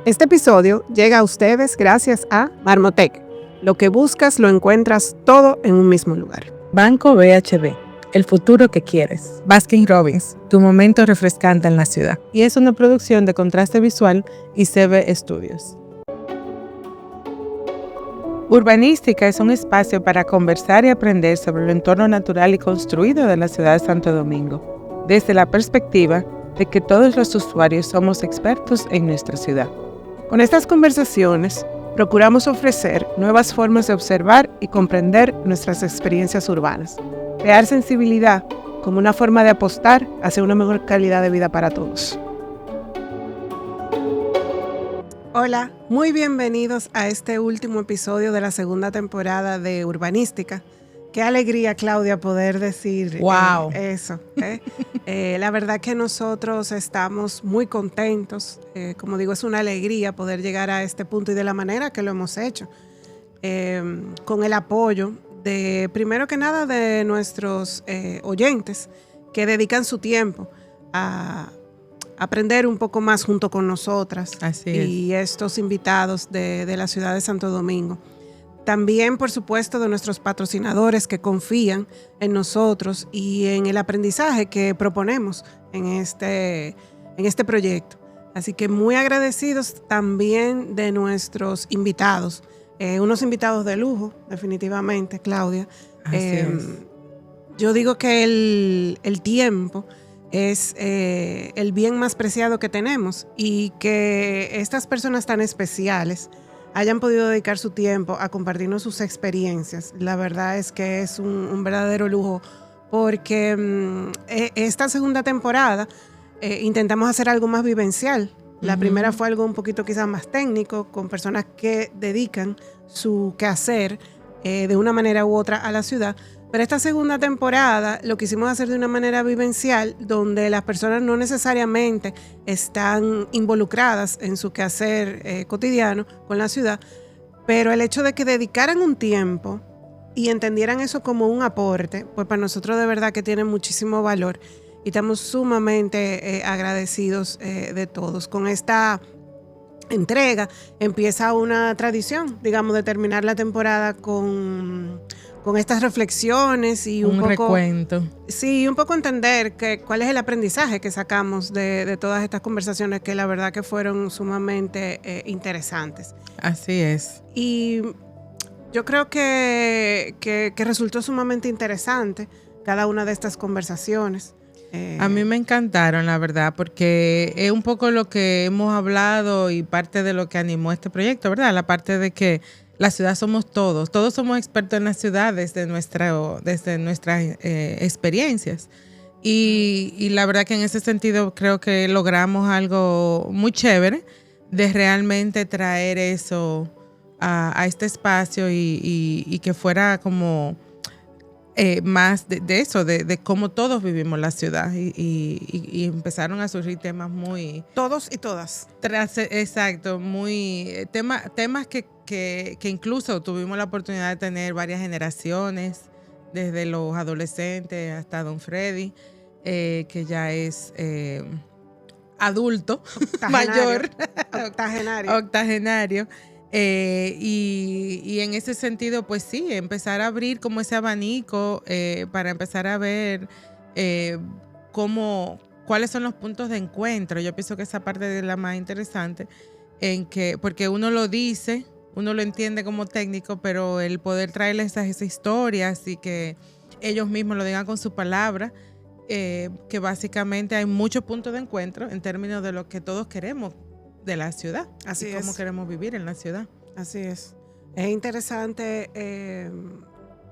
Este episodio llega a ustedes gracias a Marmotec. Lo que buscas lo encuentras todo en un mismo lugar. Banco BHD, el futuro que quieres. Baskin Robbins, tu momento refrescante en la ciudad. Y es una producción de Contraste Visual y CB Studios. Urbanística es un espacio para conversar y aprender sobre el entorno natural y construido de la ciudad de Santo Domingo, desde la perspectiva de que todos los usuarios somos expertos en nuestra ciudad. Con estas conversaciones, procuramos ofrecer nuevas formas de observar y comprender nuestras experiencias urbanas, crear sensibilidad como una forma de apostar hacia una mejor calidad de vida para todos. Hola, muy bienvenidos a este último episodio de la segunda temporada de Urbanística. Qué alegría, Claudia, poder decir ¡Wow! Eso. La verdad que nosotros estamos muy contentos. Como digo, es una alegría poder llegar a este punto y de la manera que lo hemos hecho. Con el apoyo de, primero que nada, de nuestros oyentes que dedican su tiempo a aprender un poco más junto con nosotras. Así y estos invitados de la ciudad de Santo Domingo. También, por supuesto, de nuestros patrocinadores que confían en nosotros y en el aprendizaje que proponemos en este proyecto. Así que muy agradecidos también de nuestros invitados, unos invitados de lujo, definitivamente, Claudia. Así es. Yo digo que el tiempo es el bien más preciado que tenemos y que estas personas tan especiales hayan podido dedicar su tiempo a compartirnos sus experiencias. La verdad es que es un verdadero lujo porque esta segunda temporada intentamos hacer algo más vivencial. La primera fue algo un poquito quizás más técnico, con personas que dedican su quehacer de una manera u otra a la ciudad. Pero esta segunda temporada lo quisimos hacer de una manera vivencial, donde las personas no necesariamente están involucradas en su quehacer cotidiano con la ciudad, pero el hecho de que dedicaran un tiempo y entendieran eso como un aporte, pues para nosotros de verdad que tiene muchísimo valor y estamos sumamente agradecidos de todos. Con esta entrega empieza una tradición, digamos, de terminar la temporada con estas reflexiones y un poco recuento. Sí, un poco entender cuál es el aprendizaje que sacamos de todas estas conversaciones que la verdad que fueron sumamente interesantes. Así es. Y yo creo que resultó sumamente interesante cada una de estas conversaciones. A mí me encantaron, la verdad, porque es un poco lo que hemos hablado y parte de lo que animó este proyecto, ¿verdad? La parte de que la ciudad somos todos somos expertos en la ciudad desde nuestras experiencias. Y la verdad que en ese sentido creo que logramos algo muy chévere de realmente traer eso a este espacio y que fuera como más de eso, de cómo todos vivimos la ciudad y empezaron a surgir temas muy... Todos y todas. Exacto, muy temas que incluso tuvimos la oportunidad de tener varias generaciones, desde los adolescentes hasta Don Freddy, que ya es adulto, mayor, octogenario. Y en ese sentido, pues sí, empezar a abrir como ese abanico para empezar a ver cuáles son los puntos de encuentro. Yo pienso que esa parte es la más interesante, porque uno lo dice, uno lo entiende como técnico, pero el poder traerles esas historias y que ellos mismos lo digan con su palabra, que básicamente hay muchos puntos de encuentro en términos de lo que todos queremos de la ciudad. Así es. Cómo queremos vivir en la ciudad. Así es. Es interesante,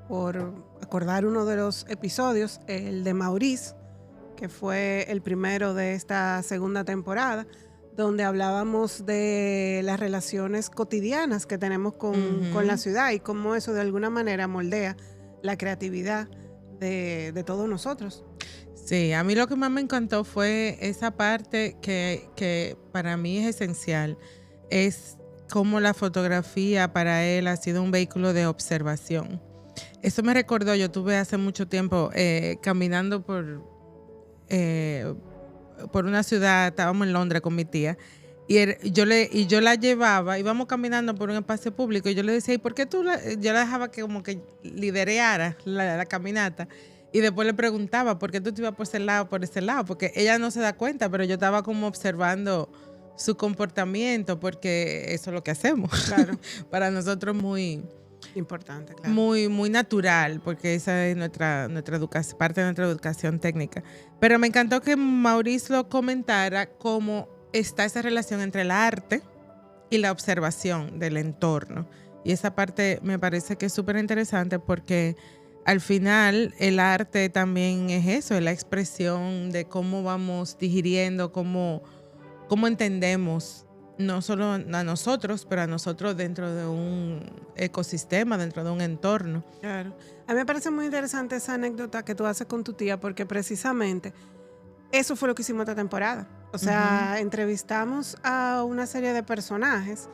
por acordar uno de los episodios, el de Maurice, que fue el primero de esta segunda temporada, donde hablábamos de las relaciones cotidianas que tenemos con la ciudad y cómo eso de alguna manera moldea la creatividad de todos nosotros. Sí, a mí lo que más me encantó fue esa parte que para mí es esencial, es cómo la fotografía para él ha sido un vehículo de observación. Eso me recordó, yo tuve hace mucho tiempo caminando por una ciudad, estábamos en Londres con mi tía, yo la llevaba, íbamos caminando por un espacio público y yo le decía, ¿y por qué yo la dejaba que como que lidereara la caminata? Y después le preguntaba, ¿por qué tú te ibas por ese lado? Porque ella no se da cuenta, pero yo estaba como observando su comportamiento, porque eso es lo que hacemos. Claro. Para nosotros muy importante, claro. Muy natural, porque esa es nuestra educación, parte de nuestra educación técnica. Pero me encantó que Maurice lo comentara, cómo está esa relación entre el arte y la observación del entorno. Y esa parte me parece que es súper interesante, porque al final el arte también es eso, es la expresión de cómo vamos digiriendo, cómo entendemos no solo a nosotros, pero a nosotros dentro de un ecosistema, dentro de un entorno. Claro. A mí me parece muy interesante esa anécdota que tú haces con tu tía, porque precisamente eso fue lo que hicimos esta temporada. O sea, entrevistamos a una serie de personajes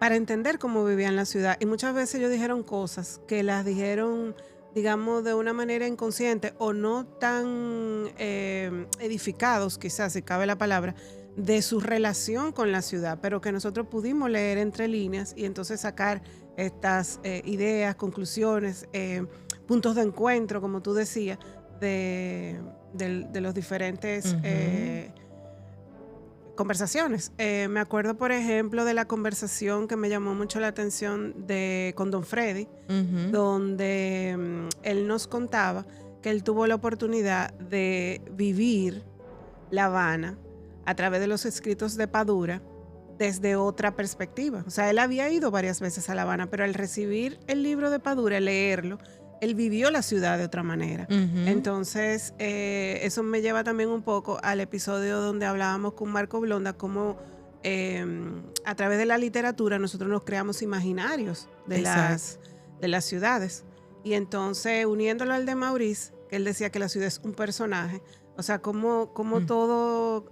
para entender cómo vivían la ciudad. Y muchas veces ellos dijeron cosas que las dijeron, digamos, de una manera inconsciente o no tan edificados, quizás, si cabe la palabra, de su relación con la ciudad, pero que nosotros pudimos leer entre líneas y entonces sacar estas ideas, conclusiones, puntos de encuentro, como tú decías, de los diferentes conversaciones. Me acuerdo, por ejemplo, de la conversación que me llamó mucho la atención con Don Freddy, donde él nos contaba que él tuvo la oportunidad de vivir La Habana a través de los escritos de Padura desde otra perspectiva. O sea, él había ido varias veces a La Habana, pero al recibir el libro de Padura, leerlo, él vivió la ciudad de otra manera. Entonces, eso me lleva también un poco al episodio donde hablábamos con Marco Blonda, cómo a través de la literatura nosotros nos creamos imaginarios de las ciudades. Y entonces, uniéndolo al de Maurice, que él decía que la ciudad es un personaje, o sea, cómo todo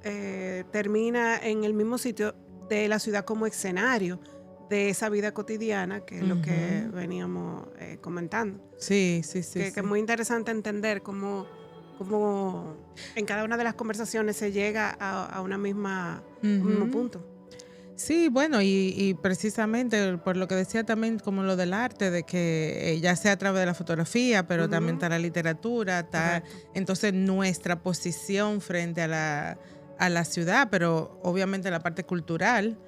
termina en el mismo sitio de la ciudad como escenario de esa vida cotidiana, que es lo que veníamos comentando. Sí. Que es muy interesante entender cómo en cada una de las conversaciones se llega a una mismo punto. Sí, bueno, y precisamente por lo que decía también, como lo del arte, de que ya sea a través de la fotografía, pero también está la literatura, está entonces nuestra posición frente a la ciudad, pero obviamente la parte cultural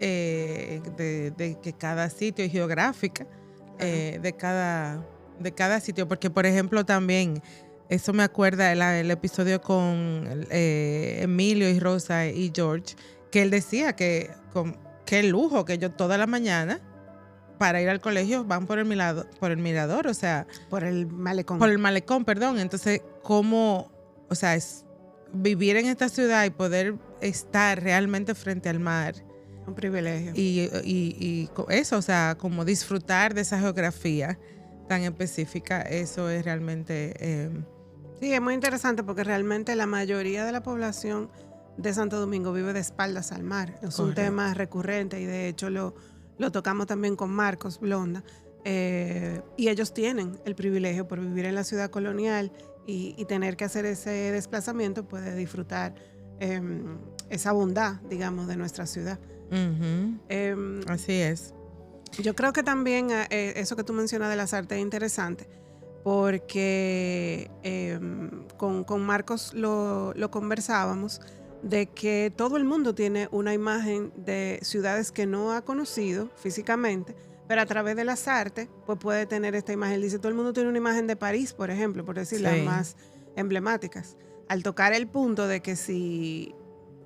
de que cada sitio es geográfica, de cada sitio, porque por ejemplo también, eso me acuerda el episodio con Emilio y Rosa y George, que él decía que qué lujo que ellos toda la mañana para ir al colegio van por el mirador, o sea, por el malecón. Por el malecón, perdón. Entonces, cómo, o sea, es vivir en esta ciudad y poder estar realmente frente al mar. Un privilegio. Y eso, o sea, como disfrutar de esa geografía tan específica, eso es realmente... Sí, es muy interesante porque realmente la mayoría de la población de Santo Domingo vive de espaldas al mar. Es un tema recurrente y de hecho lo tocamos también con Marcos Blonda. Y ellos tienen el privilegio por vivir en la ciudad colonial y tener que hacer ese desplazamiento, puede disfrutar esa bondad, digamos, de nuestra ciudad. Así es. Yo creo que también eso que tú mencionas de las artes es interesante, porque con Marcos lo conversábamos, de que todo el mundo tiene una imagen de ciudades que no ha conocido físicamente, pero a través de las artes pues puede tener esta imagen. Dice, todo el mundo tiene una imagen de París, por ejemplo, por decir las más emblemáticas. Al tocar el punto de que si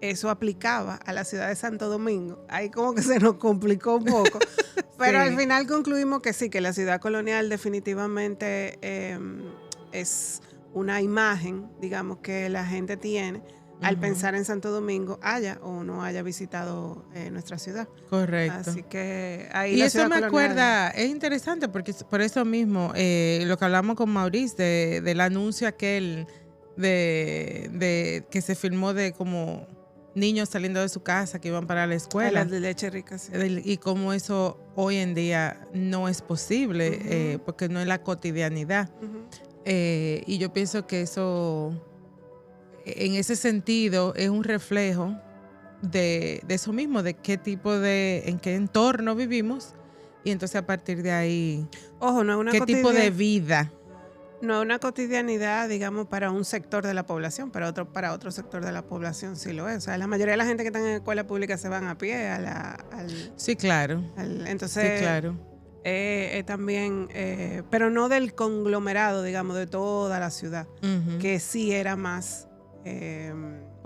eso aplicaba a la ciudad de Santo Domingo, ahí como que se nos complicó un poco, pero al final concluimos que sí, que la ciudad colonial definitivamente es una imagen, digamos, que la gente tiene al pensar en Santo Domingo, haya o no haya visitado nuestra ciudad. Correcto. Así que ahí y eso me acuerda, es interesante porque por eso mismo, lo que hablamos con Maurice del anuncio aquel de que se filmó de como niños saliendo de su casa que iban para la escuela. Las de leche rica, sí. Y cómo eso hoy en día no es posible, porque no es la cotidianidad. Y yo pienso que eso, en ese sentido, es un reflejo de eso mismo, de qué tipo en qué entorno vivimos, y entonces a partir de ahí, Ojo, no es una qué tipo de vida. No es una cotidianidad, digamos, para un sector de la población, para otro sector de la población sí lo es. O sea, la mayoría de la gente que está en escuela pública se van a pie Sí, claro. Entonces, sí, claro. También, pero no del conglomerado, digamos, de toda la ciudad, que sí era más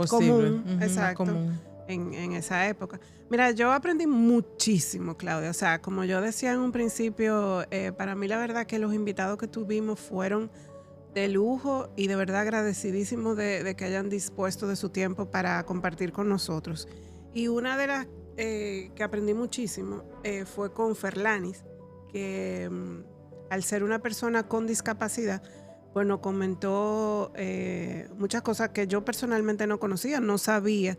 común, exacto, más común. En esa época. Mira, yo aprendí muchísimo, Claudia. O sea, como yo decía en un principio, para mí la verdad que los invitados que tuvimos fueron de lujo y de verdad agradecidísimos de que hayan dispuesto de su tiempo para compartir con nosotros. Y una de las que aprendí muchísimo fue con Ferlanis, que al ser una persona con discapacidad, bueno, comentó muchas cosas que yo personalmente no conocía, no sabía,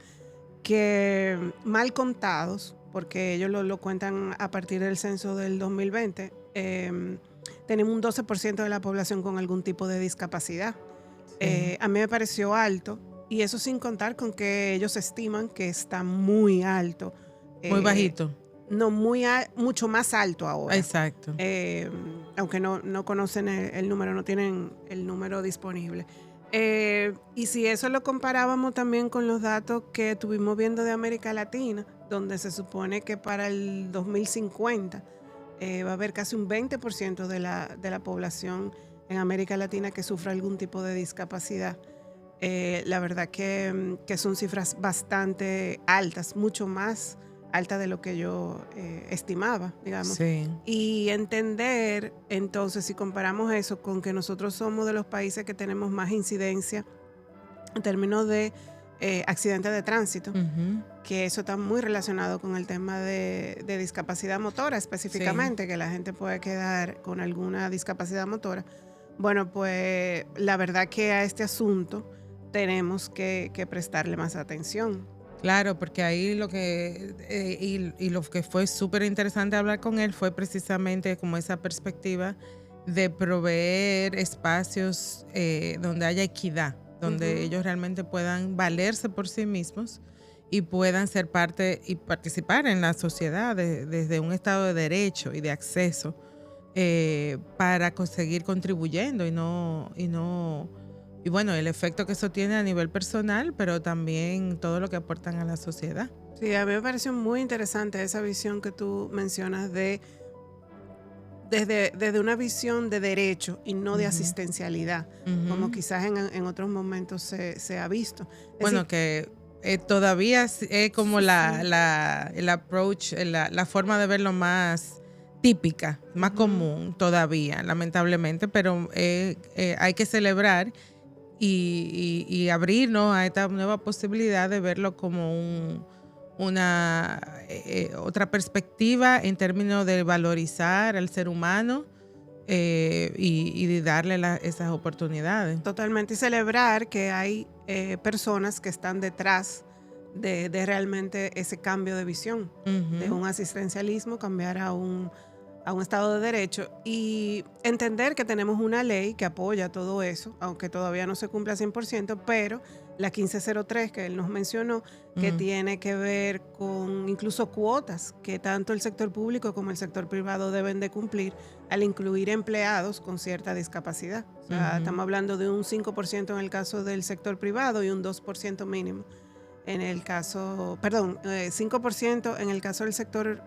que mal contados, porque ellos lo cuentan a partir del censo del 2020, tenemos un 12% de la población con algún tipo de discapacidad. Sí. A mí me pareció alto, y eso sin contar con que ellos estiman que está muy alto. Muy bajito. No, mucho más alto ahora. Exacto. Aunque no conocen el número, no tienen el número disponible. Y si eso lo comparábamos también con los datos que estuvimos viendo de América Latina, donde se supone que para el 2050 va a haber casi un 20% de la población en América Latina que sufra algún tipo de discapacidad. La verdad que son cifras bastante altas, mucho más alta de lo que yo estimaba, digamos. Sí. Y entender, entonces, si comparamos eso con que nosotros somos de los países que tenemos más incidencia en términos de accidentes de tránsito, que eso está muy relacionado con el tema de discapacidad motora específicamente, sí, que la gente puede quedar con alguna discapacidad motora. Bueno, pues la verdad que a este asunto tenemos que prestarle más atención. Claro, porque ahí lo que lo que fue súper interesante hablar con él fue precisamente como esa perspectiva de proveer espacios donde haya equidad, donde ellos realmente puedan valerse por sí mismos y puedan ser parte y participar en la sociedad desde un estado de derecho y de acceso para seguir contribuyendo y bueno, el efecto que eso tiene a nivel personal, pero también todo lo que aportan a la sociedad. Sí, a mí me pareció muy interesante esa visión que tú mencionas desde una visión de derecho y no de asistencialidad, como quizás en otros momentos se ha visto. Bueno, que todavía es como el approach, la forma de verlo más típica, más común todavía, lamentablemente, pero hay que celebrar y abrirnos a esta nueva posibilidad de verlo como una otra perspectiva en términos de valorizar al ser humano y de darle esas oportunidades. Totalmente, y celebrar que hay personas que están detrás de realmente ese cambio de visión, de un asistencialismo cambiar a un Estado de Derecho, y entender que tenemos una ley que apoya todo eso, aunque todavía no se cumpla 100%, pero la 1503 que él nos mencionó, que tiene que ver con incluso cuotas que tanto el sector público como el sector privado deben de cumplir al incluir empleados con cierta discapacidad. O sea, estamos hablando de un 5% en el caso del sector privado y un 2% mínimo en el caso, 5% en el caso del sector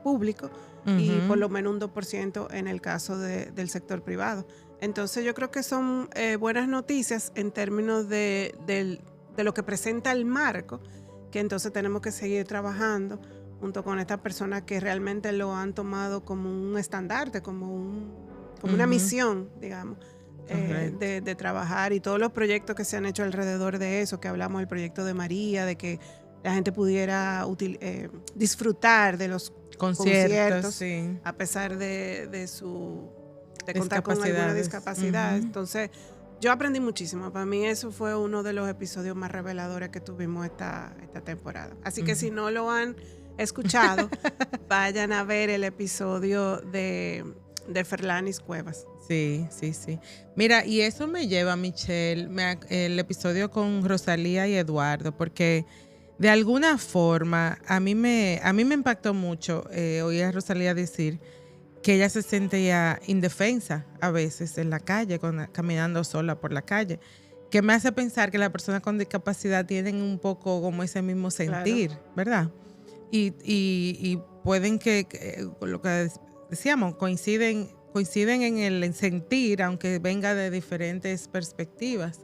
público y por lo menos un 2% en el caso del sector privado. Entonces yo creo que son buenas noticias en términos de lo que presenta el marco, que entonces tenemos que seguir trabajando junto con estas personas que realmente lo han tomado como un estandarte, como una misión, digamos. De trabajar, y todos los proyectos que se han hecho alrededor de eso, que hablamos del proyecto de María, de que la gente pudiera disfrutar de los conciertos sí, a pesar de contar con alguna discapacidad. Entonces yo aprendí muchísimo. Para mí eso fue uno de los episodios más reveladores que tuvimos esta temporada. Así que si no lo han escuchado, vayan a ver el episodio de Ferlanis Cuevas. Sí. Mira, y eso me lleva, Michelle, el episodio con Rosalía y Eduardo, porque De alguna forma, a mí me impactó mucho oír a Rosalía decir que ella se sentía indefensa a veces en la calle, caminando sola por la calle, que me hace pensar que las personas con discapacidad tienen un poco como ese mismo sentir, claro, ¿verdad? Y pueden que lo que decíamos, coinciden en el sentir, aunque venga de diferentes perspectivas.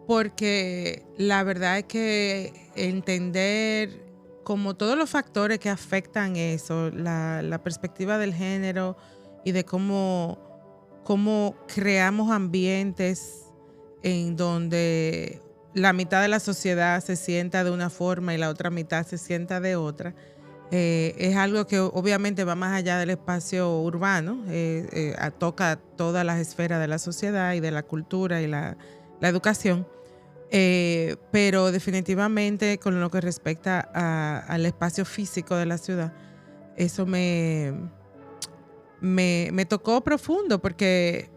Porque la verdad es que entender como todos los factores que afectan eso, la perspectiva del género y de cómo creamos ambientes en donde la mitad de la sociedad se sienta de una forma y la otra mitad se sienta de otra, es algo que obviamente va más allá del espacio urbano, toca todas las esferas de la sociedad y de la cultura y la educación, pero definitivamente con lo que respecta al espacio físico de la ciudad, eso me tocó profundo, porque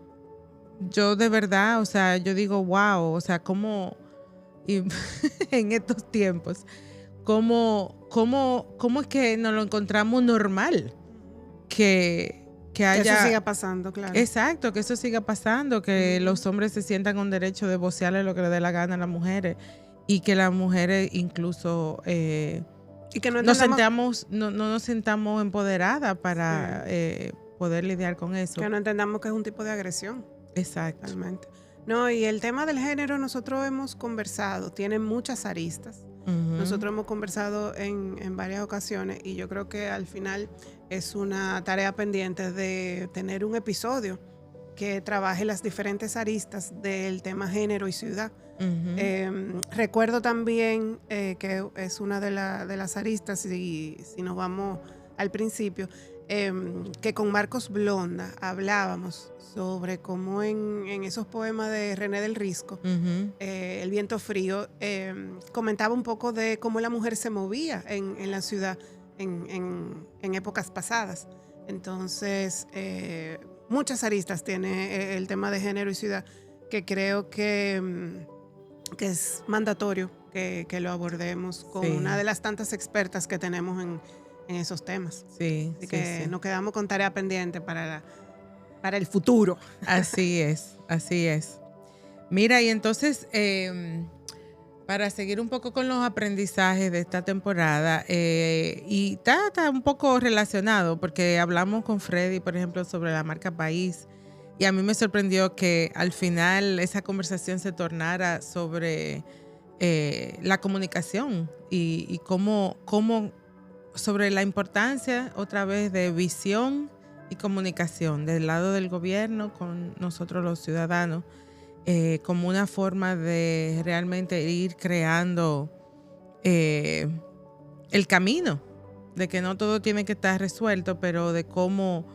yo de verdad, o sea, yo digo, wow, o sea, cómo en estos tiempos, cómo es que nos lo encontramos normal, que haya... Que eso siga pasando, claro. Exacto, que eso siga pasando, que los hombres se sientan con derecho de vocearle lo que le dé la gana a las mujeres, y que las mujeres incluso y que no nos sentamos empoderadas para poder lidiar con eso. Que no entendamos que es un tipo de agresión. Exacto. Realmente. No, y el tema del género nosotros hemos conversado, tiene muchas aristas. Uh-huh. Nosotros hemos conversado en varias ocasiones, y yo creo que al final es una tarea pendiente de tener un episodio que trabaje las diferentes aristas del tema género y ciudad. Uh-huh. Recuerdo también que es una de las aristas, si nos vamos al principio, que con Marcos Blonda hablábamos sobre cómo en esos poemas de René del Risco, uh-huh, El viento frío, comentaba un poco de cómo la mujer se movía en la ciudad en épocas pasadas. Entonces, muchas aristas tiene el tema de género y ciudad, que creo que es mandatorio que lo abordemos con una de las tantas expertas que tenemos en esos temas. Sí. Así que nos quedamos con tarea pendiente para el futuro. Así es. Mira, y entonces, para seguir un poco con los aprendizajes de esta temporada, y está un poco relacionado, porque hablamos con Freddy, por ejemplo, sobre la marca País, y a mí me sorprendió que al final esa conversación se tornara sobre la comunicación y cómo sobre la importancia, otra vez, de visión y comunicación del lado del gobierno con nosotros los ciudadanos, como una forma de realmente ir creando el camino, de que no todo tiene que estar resuelto, pero de cómo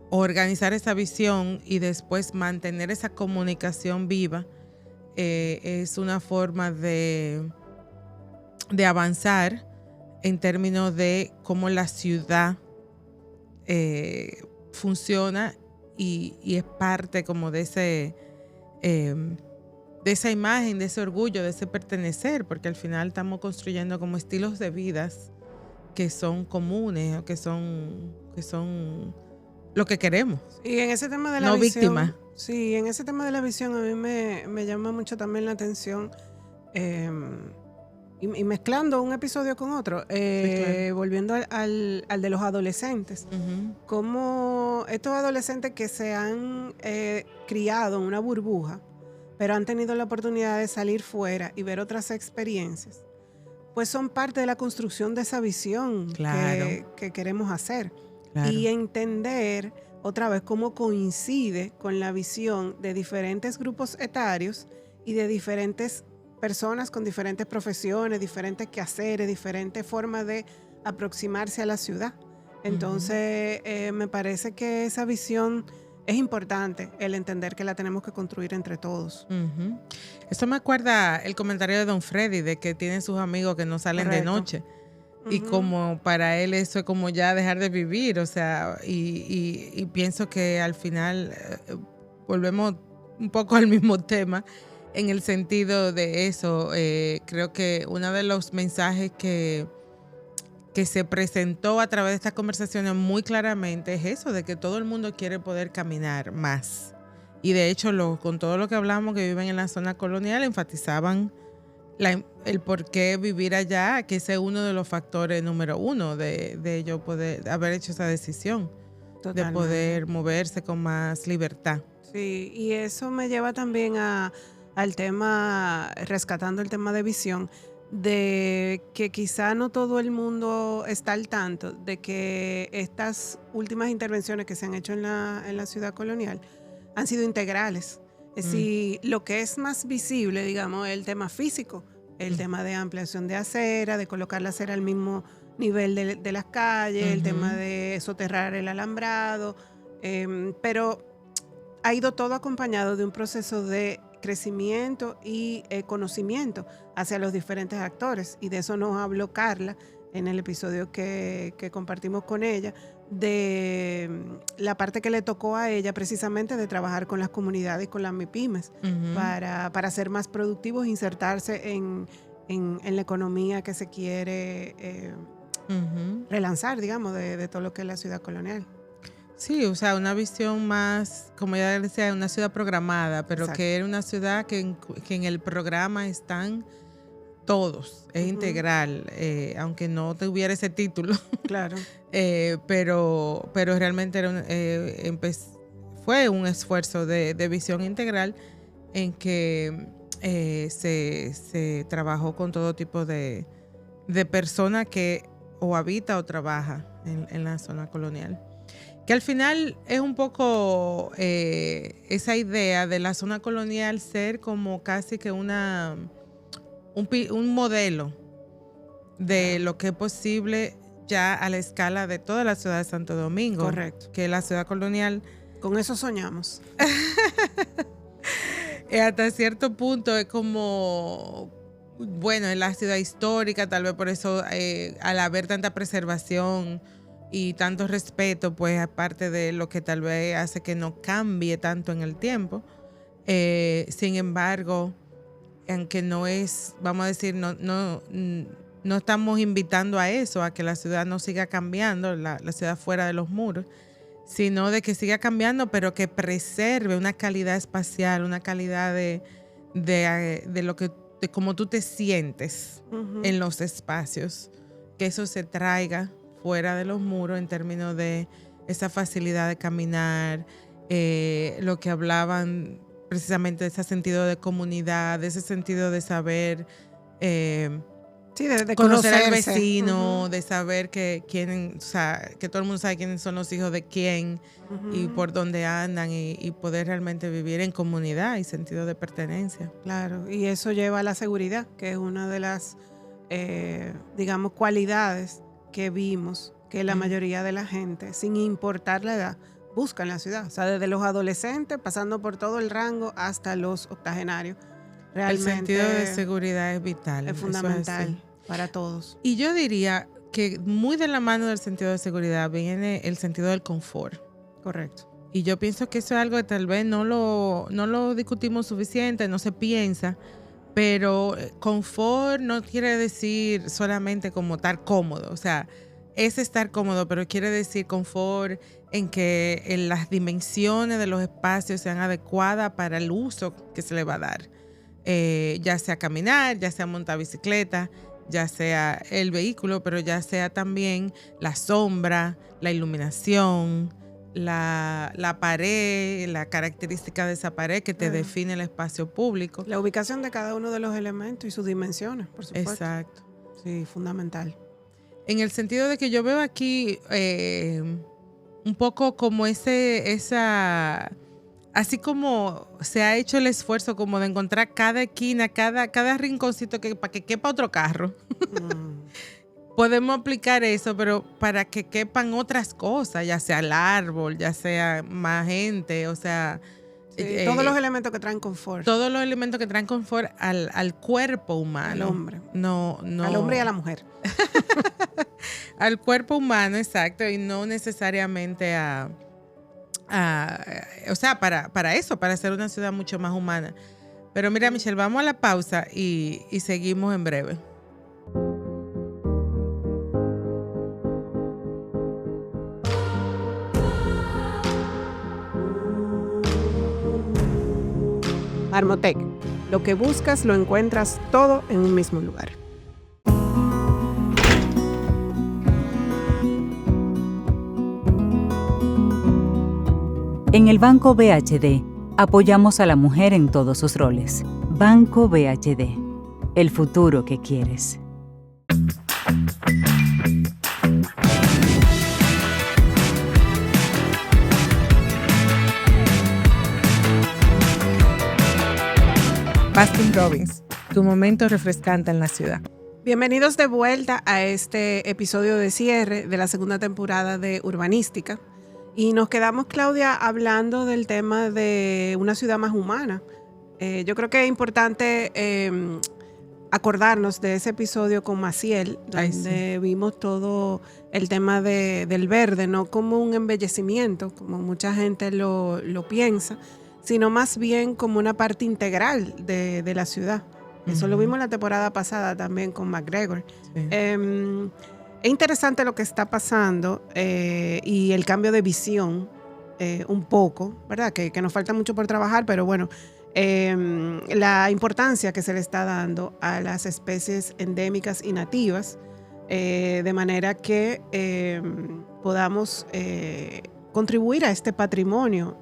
organizar esa visión y después mantener esa comunicación viva, es una forma de avanzar en términos de cómo la ciudad funciona y es parte como de esa imagen, de ese orgullo, de ese pertenecer, porque al final estamos construyendo como estilos de vidas que son comunes, o que son lo que queremos. Y en ese tema de la visión, víctima. Sí, en ese tema de la visión a mí me llama mucho también la atención. Y mezclando un episodio con otro, claro, volviendo al de los adolescentes, uh-huh, como estos adolescentes que se han criado en una burbuja, pero han tenido la oportunidad de salir fuera y ver otras experiencias, pues son parte de la construcción de esa visión, claro, que queremos hacer. Claro. Y entender otra vez cómo coincide con la visión de diferentes grupos etarios y de diferentes personas con diferentes profesiones, diferentes quehaceres, diferentes formas de aproximarse a la ciudad. Entonces, uh-huh, me parece que esa visión es importante, el entender que la tenemos que construir entre todos. Uh-huh. Esto me acuerda el comentario de Don Freddy, de que tienen sus amigos que no salen, correcto, de noche. Uh-huh. Y como para él eso es como ya dejar de vivir, o sea, y pienso que al final volvemos un poco al mismo tema. en el sentido de eso. Creo que uno de los mensajes que se presentó a través de estas conversaciones muy claramente es eso, de que todo el mundo quiere poder caminar más. Y de hecho, con todo lo que hablamos que viven en la zona colonial, enfatizaban el por qué vivir allá, que ese es uno de los factores número uno de ellos poder haber hecho esa decisión. Totalmente. De poder moverse con más libertad. Sí, y eso me lleva también al tema, rescatando el tema de visión, de que quizá no todo el mundo está al tanto de que estas últimas intervenciones que se han hecho en la ciudad colonial han sido integrales. Es decir, lo que es más visible, digamos, es el tema físico, el tema de ampliación de acera, de colocar la acera al mismo nivel de las calles, el tema de soterrar el alambrado, pero ha ido todo acompañado de un proceso de crecimiento y conocimiento hacia los diferentes actores, y de eso nos habló Carla en el episodio que compartimos con ella, de la parte que le tocó a ella precisamente de trabajar con las comunidades y con las MIPYMES para ser más productivos, insertarse en la economía que se quiere relanzar, digamos, de todo lo que es la ciudad colonial. Sí, o sea, una visión más, como ya decía, una ciudad programada, pero exacto, que era una ciudad que en el programa están todos, es integral, aunque no tuviera ese título. Claro. Pero realmente fue un esfuerzo de visión integral en que se trabajó con todo tipo de persona que o habita o trabaja en la zona colonial. Que al final es un poco esa idea de la zona colonial ser como casi que un modelo de lo que es posible ya a la escala de toda la ciudad de Santo Domingo. Correcto. Que la ciudad colonial... Con eso soñamos. Hasta cierto punto es como... Bueno, en la ciudad histórica, tal vez por eso al haber tanta preservación y tanto respeto, pues aparte de lo que tal vez hace que no cambie tanto en el tiempo. Sin embargo, aunque no es, vamos a decir, no estamos invitando a eso, a que la ciudad no siga cambiando, la ciudad fuera de los muros, sino de que siga cambiando, pero que preserve una calidad espacial, una calidad de lo que, de cómo tú te sientes en los espacios, que eso se traiga fuera de los muros en términos de esa facilidad de caminar, lo que hablaban precisamente de ese sentido de comunidad, de ese sentido de saber sí, de conocer al vecino, de saber que todo el mundo sabe quiénes son los hijos de quién y por dónde andan y poder realmente vivir en comunidad y sentido de pertenencia. Claro, y eso lleva a la seguridad, que es una de las, digamos, cualidades que vimos que la mayoría de la gente, sin importar la edad, busca en la ciudad. O sea, desde los adolescentes, pasando por todo el rango hasta los octogenarios. Realmente el sentido de seguridad es vital. Es fundamental para todos. Y yo diría que muy de la mano del sentido de seguridad viene el sentido del confort. Correcto. Y yo pienso que eso es algo que tal vez no lo discutimos suficiente, no se piensa, pero confort no quiere decir solamente como estar cómodo. O sea, es estar cómodo, pero quiere decir confort en que las dimensiones de los espacios sean adecuadas para el uso que se le va a dar. Ya sea caminar, ya sea montar bicicleta, ya sea el vehículo, pero ya sea también la sombra, la iluminación, la pared, la característica de esa pared que te define el espacio público. La ubicación de cada uno de los elementos y sus dimensiones, por supuesto. Exacto. Sí, fundamental. En el sentido de que yo veo aquí un poco como esa... Así como se ha hecho el esfuerzo como de encontrar cada esquina, cada rinconcito para que quepa otro carro. Podemos aplicar eso, pero para que quepan otras cosas, ya sea el árbol, ya sea más gente, o sea... Sí, todos los elementos que traen confort. Todos los elementos que traen confort al cuerpo humano. Al hombre. No. Al hombre y a la mujer. Al cuerpo humano, exacto, y no necesariamente o sea, para eso, para ser una ciudad mucho más humana. Pero mira, Michelle, vamos a la pausa y seguimos en breve. Marmotec, lo que buscas lo encuentras todo en un mismo lugar. En el Banco BHD, apoyamos a la mujer en todos sus roles. Banco BHD, el futuro que quieres. Baskin Robbins, tu momento refrescante en la ciudad. Bienvenidos de vuelta a este episodio de cierre de la segunda temporada de Urbanística. Y nos quedamos, Claudia, hablando del tema de una ciudad más humana. Yo creo que es importante acordarnos de ese episodio con Maciel, donde vimos todo el tema del verde, no como un embellecimiento, como mucha gente lo piensa, sino más bien como una parte integral de la ciudad. Eso lo vimos la temporada pasada también con McGregor. Sí. Es interesante lo que está pasando y el cambio de visión un poco, ¿verdad? Que nos falta mucho por trabajar, pero bueno, la importancia que se le está dando a las especies endémicas y nativas, de manera que podamos contribuir a este patrimonio.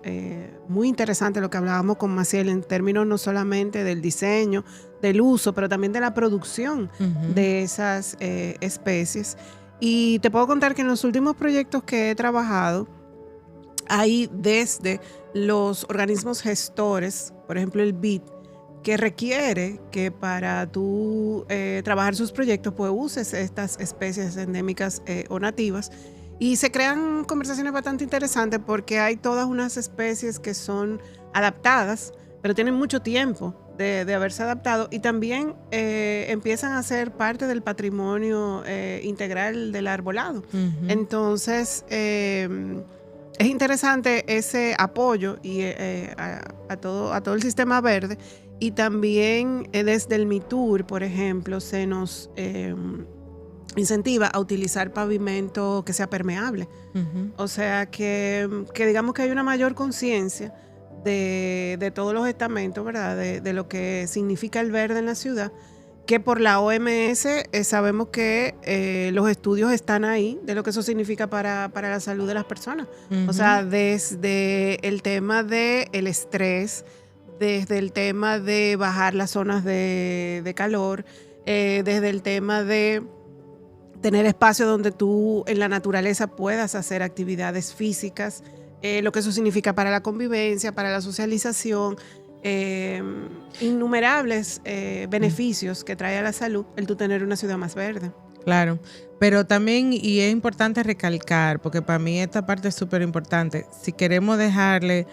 Muy interesante lo que hablábamos con Maciel en términos no solamente del diseño, del uso, pero también de la producción de esas especies. Y te puedo contar que en los últimos proyectos que he trabajado, hay desde los organismos gestores, por ejemplo el BID, que requiere que para tú trabajar sus proyectos, pues uses estas especies endémicas o nativas. Y se crean conversaciones bastante interesantes porque hay todas unas especies que son adaptadas, pero tienen mucho tiempo de haberse adaptado y también empiezan a ser parte del patrimonio integral del arbolado. Entonces, es interesante ese apoyo y, a todo el sistema verde, y también desde el MITUR, por ejemplo, se nos incentiva a utilizar pavimento que sea permeable. O sea, que digamos que hay una mayor conciencia de todos los estamentos, ¿verdad? De lo que significa el verde en la ciudad, que por la OMS sabemos que los estudios están ahí de lo que eso significa para la salud de las personas. O sea, desde el tema del estrés, desde el tema de bajar las zonas de calor, desde el tema de tener espacio donde tú en la naturaleza puedas hacer actividades físicas, lo que eso significa para la convivencia, para la socialización, innumerables beneficios que trae a la salud el tú tener una ciudad más verde. Claro, pero también, y es importante recalcar, porque para mí esta parte es súper importante, si queremos dejarle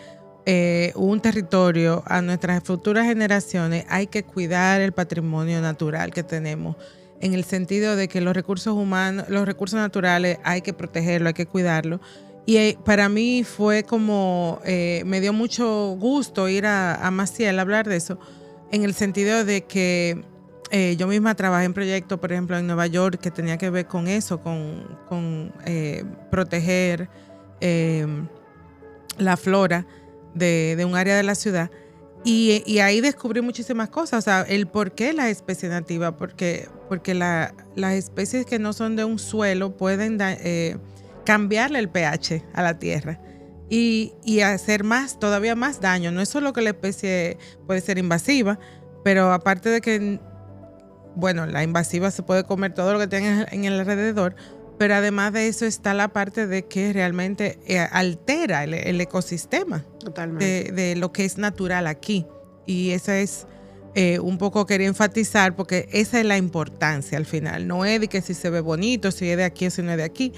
un territorio a nuestras futuras generaciones, hay que cuidar el patrimonio natural que tenemos, en el sentido de que los recursos humanos, los recursos naturales hay que protegerlos, hay que cuidarlos. Y para mí fue como, me dio mucho gusto ir a Maciel a hablar de eso, en el sentido de que yo misma trabajé en proyectos, por ejemplo, en Nueva York, que tenía que ver con eso, con proteger la flora de un área de la ciudad. Y ahí descubrí muchísimas cosas, o sea, el por qué las especies nativas, porque las especies que no son de un suelo pueden cambiarle el pH a la tierra y hacer todavía más daño. No es solo que la especie puede ser invasiva, pero aparte de que, bueno, la invasiva se puede comer todo lo que tenga en el alrededor, pero además de eso está la parte de que realmente altera el ecosistema. Totalmente. De lo que es natural aquí. Y esa es un poco quería enfatizar, porque esa es la importancia al final. No es de que si se ve bonito, si es de aquí o si no es de aquí.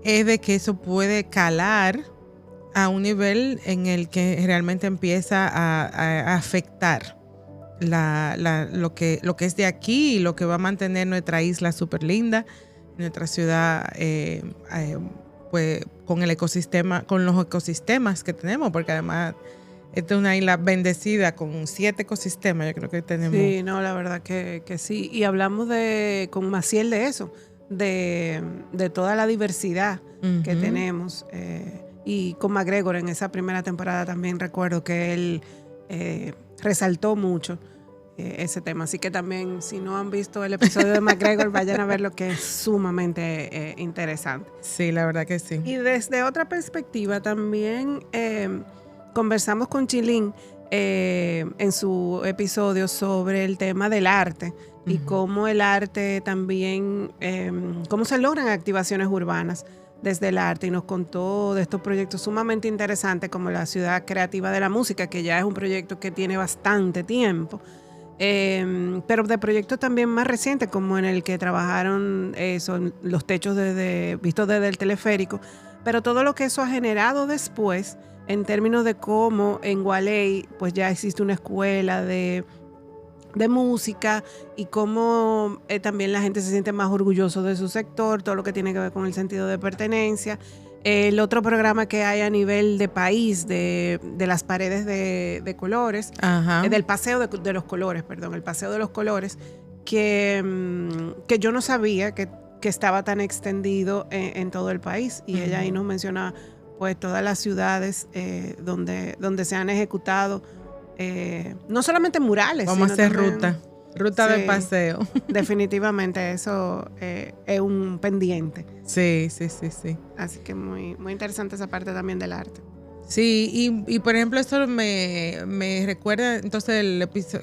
Es de que eso puede calar a un nivel en el que realmente empieza a afectar lo que es de aquí y lo que va a mantener nuestra isla súper linda, nuestra ciudad, pues con el ecosistema, con los ecosistemas que tenemos, porque además esta es una isla bendecida con 7 ecosistemas, yo creo que tenemos. Sí, no, la verdad que sí. Y hablamos con Maciel de eso, de toda la diversidad que tenemos. Y con MacGregor en esa primera temporada también recuerdo que él resaltó mucho ese tema. Así que también, si no han visto el episodio de MacGregor, vayan a verlo, que es sumamente interesante. Sí, la verdad que sí. Y desde otra perspectiva también conversamos con Chilín en su episodio sobre el tema del arte y cómo el arte también, cómo se logran activaciones urbanas desde el arte, y nos contó de estos proyectos sumamente interesantes como la Ciudad Creativa de la Música, que ya es un proyecto que tiene bastante tiempo, pero de proyectos también más recientes, como en el que trabajaron son los techos vistos desde el teleférico, pero todo lo que eso ha generado después en términos de cómo en Gualey pues ya existe una escuela de música, y cómo también la gente se siente más orgulloso de su sector, todo lo que tiene que ver con el sentido de pertenencia. El otro programa que hay a nivel de país, de las paredes de colores, del paseo de los colores, perdón, el paseo de los colores, que yo no sabía que estaba tan extendido en todo el país. Y ella ahí nos menciona pues todas las ciudades donde se han ejecutado no solamente murales. Vamos a hacer también, ruta de paseo. Definitivamente eso es un pendiente. Sí. Así que muy, muy interesante esa parte también del arte. Sí, y por ejemplo esto me recuerda entonces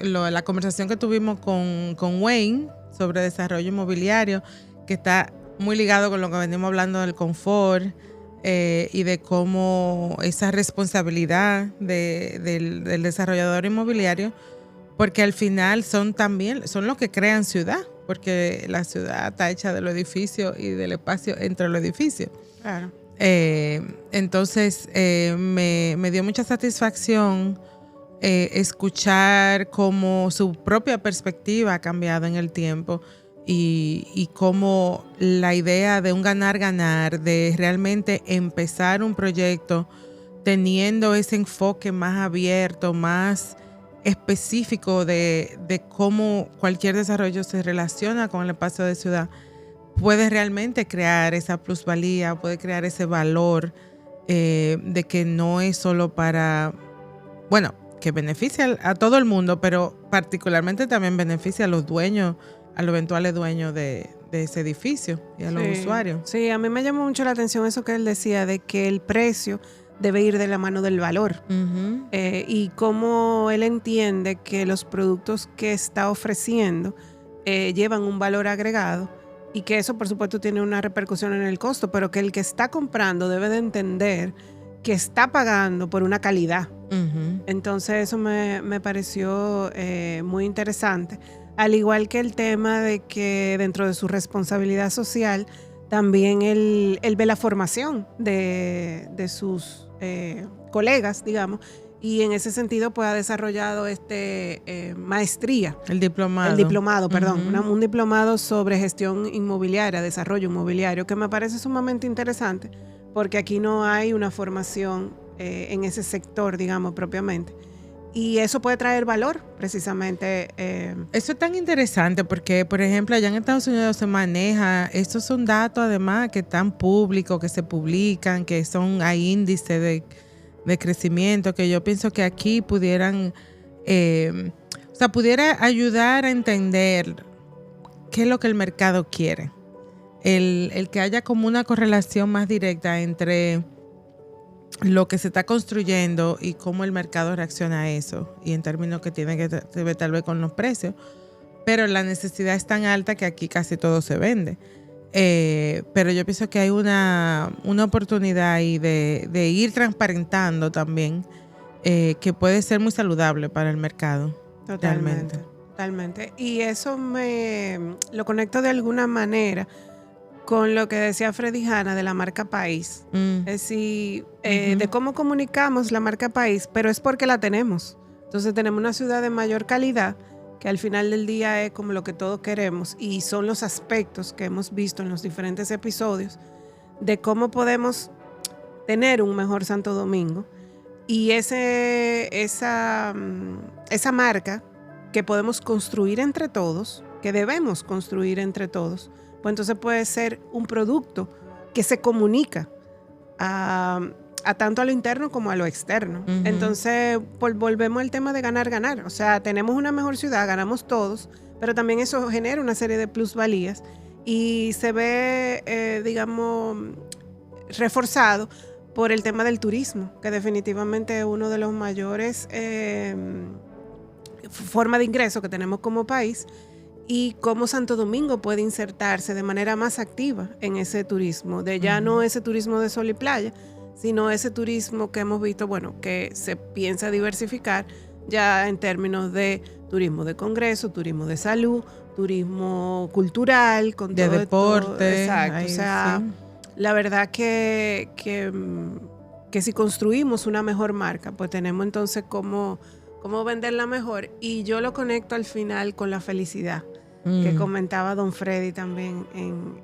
la conversación que tuvimos con Wayne sobre desarrollo inmobiliario, que está muy ligado con lo que venimos hablando del confort, y de cómo esa responsabilidad del desarrollador inmobiliario, porque al final son los que crean ciudad, porque la ciudad está hecha de los edificios y del espacio entre los edificios. Claro. Entonces me dio mucha satisfacción escuchar cómo su propia perspectiva ha cambiado en el tiempo, y cómo la idea de un ganar-ganar, de realmente empezar un proyecto teniendo ese enfoque más abierto, más específico de cómo cualquier desarrollo se relaciona con el espacio de ciudad, puede realmente crear esa plusvalía, puede crear ese valor de que no es solo para, bueno, que beneficia a todo el mundo, pero particularmente también beneficia a los dueños, a los eventuales dueños de ese edificio y a los usuarios. Sí, a mí me llamó mucho la atención eso que él decía, de que el precio debe ir de la mano del valor. Y cómo él entiende que los productos que está ofreciendo llevan un valor agregado, y que eso por supuesto tiene una repercusión en el costo, pero que el que está comprando debe de entender que está pagando por una calidad. Entonces eso me pareció muy interesante. Al igual que el tema de que dentro de su responsabilidad social también él ve la formación de sus colegas, digamos, y en ese sentido pues ha desarrollado maestría. El diplomado, un diplomado sobre gestión inmobiliaria, desarrollo inmobiliario, que me parece sumamente interesante, porque aquí no hay una formación en ese sector, digamos, propiamente. Y eso puede traer valor, precisamente. Eso es tan interesante porque, por ejemplo, allá en Estados Unidos se maneja, estos son datos además que están públicos, que se publican, que hay índices de crecimiento, que yo pienso que aquí pudieran, pudiera ayudar a entender qué es lo que el mercado quiere. El que haya como una correlación más directa entre lo que se está construyendo y cómo el mercado reacciona a eso, y en términos que tiene que ver tal vez con los precios, pero la necesidad es tan alta que aquí casi todo se vende. Pero yo pienso que hay una oportunidad ahí de ir transparentando también, que puede ser muy saludable para el mercado. Totalmente. Y eso lo conecto de alguna manera con lo que decía Freddy Hanna de la marca País. Es decir, de cómo comunicamos la marca País, pero es porque la tenemos. Entonces tenemos una ciudad de mayor calidad, que al final del día es como lo que todos queremos, y son los aspectos que hemos visto en los diferentes episodios de cómo podemos tener un mejor Santo Domingo, Y esa marca que podemos construir entre todos, que debemos construir entre todos, pues entonces puede ser un producto que se comunica a tanto a lo interno como a lo externo. Uh-huh. Entonces, volvemos al tema de ganar. O sea, tenemos una mejor ciudad, ganamos todos, pero también eso genera una serie de plusvalías y se ve, digamos, reforzado por el tema del turismo, que definitivamente es uno de los mayores formas de ingreso que tenemos como país, y cómo Santo Domingo puede insertarse de manera más activa en ese turismo, de ya no ese turismo de sol y playa, sino ese turismo que hemos visto, bueno, que se piensa diversificar ya en términos de turismo de congreso, turismo de salud, turismo cultural, con de todo deporte. Exacto. Ahí, o sea, sí. La verdad que si construimos una mejor marca, pues tenemos entonces cómo venderla mejor. Y yo lo conecto al final con la felicidad, que comentaba don Freddy también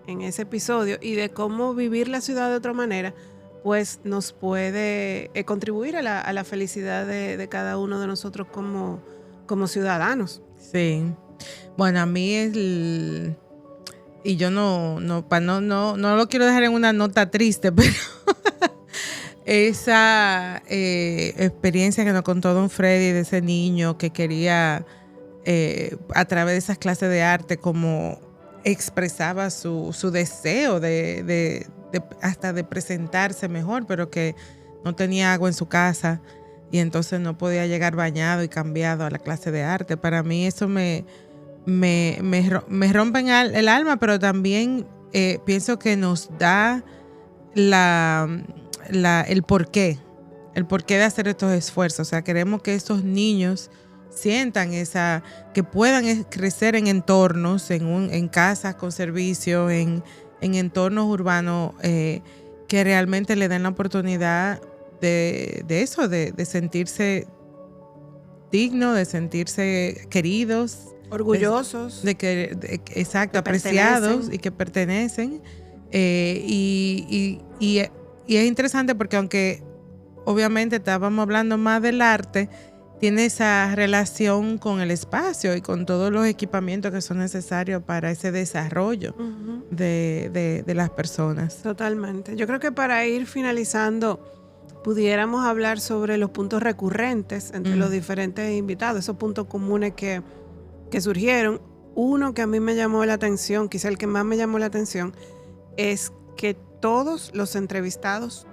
en ese episodio, y de cómo vivir la ciudad de otra manera pues nos puede contribuir a la felicidad de cada uno de nosotros como ciudadanos. Sí. Bueno, a mí y yo no lo quiero dejar en una nota triste, pero esa experiencia que nos contó don Freddy de ese niño que quería a través de esas clases de arte como expresaba su deseo de hasta de presentarse mejor, pero que no tenía agua en su casa y entonces no podía llegar bañado y cambiado a la clase de arte. Para mí eso me rompe el alma, pero también pienso que nos da el porqué de hacer estos esfuerzos. O sea, queremos que estos niños sientan que puedan crecer en entornos, en casas con servicio, en entornos urbanos que realmente le den la oportunidad de eso, de sentirse dignos, de sentirse queridos, orgullosos, exacto, apreciados y que pertenecen. Y es interesante porque aunque obviamente estábamos hablando más del arte, tiene esa relación con el espacio y con todos los equipamientos que son necesarios para ese desarrollo de las personas. Totalmente. Yo creo que para ir finalizando, pudiéramos hablar sobre los puntos recurrentes entre los diferentes invitados, esos puntos comunes que surgieron. Uno que a mí me llamó la atención, quizá el que más me llamó la atención, es que todos los entrevistados,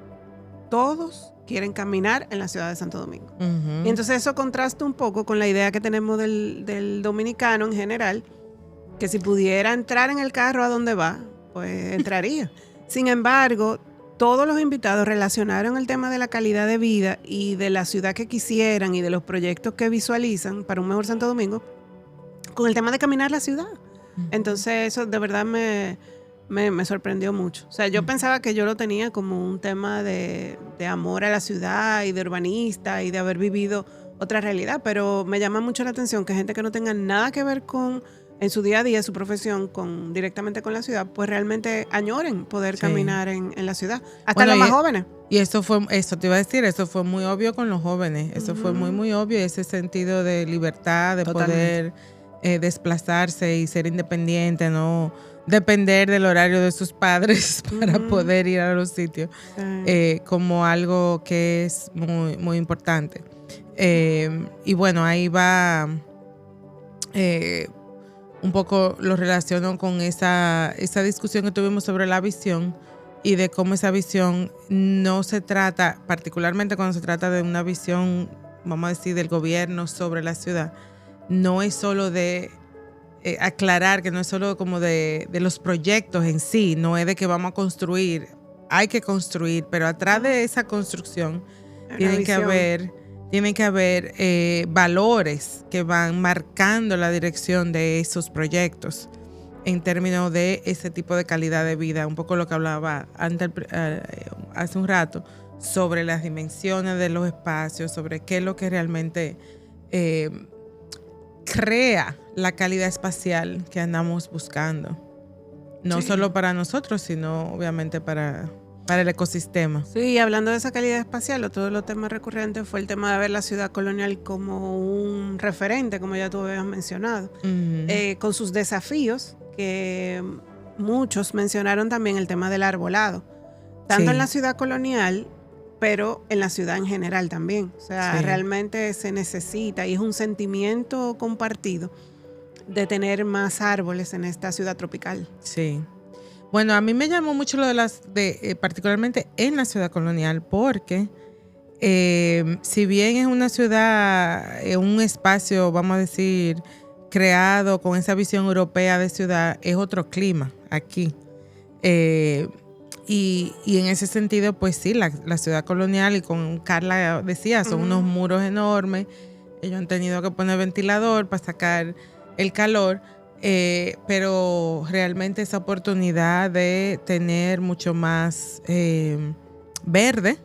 todos quieren caminar en la ciudad de Santo Domingo. Uh-huh. Y entonces eso contrasta un poco con la idea que tenemos del dominicano en general, que si pudiera entrar en el carro a donde va, pues entraría. Sin embargo, todos los invitados relacionaron el tema de la calidad de vida y de la ciudad que quisieran y de los proyectos que visualizan para un mejor Santo Domingo con el tema de caminar la ciudad. Uh-huh. Entonces eso de verdad me sorprendió mucho. O sea, yo pensaba que yo lo tenía como un tema de amor a la ciudad y de urbanista y de haber vivido otra realidad, pero me llama mucho la atención que gente que no tenga nada que ver en su día a día, su profesión, directamente con la ciudad, pues realmente añoren poder caminar en la ciudad. Hasta los más jóvenes. Y eso te iba a decir, eso fue muy obvio con los jóvenes. Eso fue muy, muy obvio, ese sentido de libertad, de poder desplazarse y ser independiente, no depender del horario de sus padres para poder ir a los sitios, como algo que es muy, muy importante. Y bueno, ahí va un poco lo relaciono con esa discusión que tuvimos sobre la visión y de cómo esa visión no se trata, particularmente cuando se trata de una visión, vamos a decir, del gobierno sobre la ciudad, no es solo de aclarar que no es solo como de los proyectos en sí, no es de que vamos a construir, hay que construir, pero atrás de esa construcción tienen que haber valores que van marcando la dirección de esos proyectos en términos de ese tipo de calidad de vida, un poco lo que hablaba hace un rato sobre las dimensiones de los espacios, sobre qué es lo que realmente crea la calidad espacial que andamos buscando. No solo para nosotros, sino obviamente para para el ecosistema. Sí, hablando de esa calidad espacial, otro de los temas recurrentes fue el tema de ver la ciudad colonial como un referente, como ya tú habías mencionado, con sus desafíos, que muchos mencionaron también el tema del arbolado, tanto en la ciudad colonial, pero en la ciudad en general también. O sea, realmente se necesita y es un sentimiento compartido de tener más árboles en esta ciudad tropical. Sí. Bueno, a mí me llamó mucho lo de particularmente en la ciudad colonial, porque si bien es una ciudad, un espacio, vamos a decir, creado con esa visión europea de ciudad, es otro clima aquí. Y en ese sentido, pues sí, la ciudad colonial, y con Carla decía, son unos muros enormes. Ellos han tenido que poner ventilador para sacar el calor, pero realmente esa oportunidad de tener mucho más verde,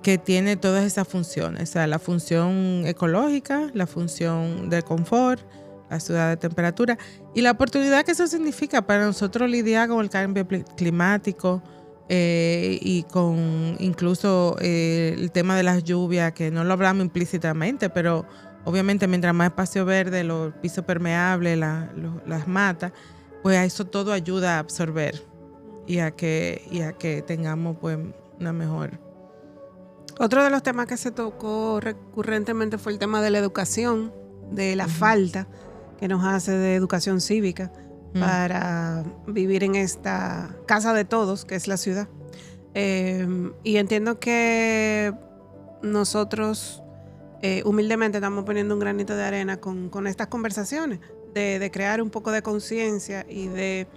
que tiene todas esas funciones, o sea, la función ecológica, la función de confort, la ciudad de temperatura, y la oportunidad que eso significa para nosotros lidiar con el cambio climático, y con incluso el tema de las lluvias, que no lo hablamos implícitamente, pero obviamente mientras más espacio verde, los pisos permeables, las matas, pues a eso todo ayuda a absorber y a que tengamos pues una mejor. Otro de los temas que se tocó recurrentemente fue el tema de la educación, de la falta que nos hace de educación cívica para vivir en esta casa de todos, que es la ciudad. Y entiendo que nosotros humildemente estamos poniendo un granito de arena con estas conversaciones, de crear un poco de conciencia y de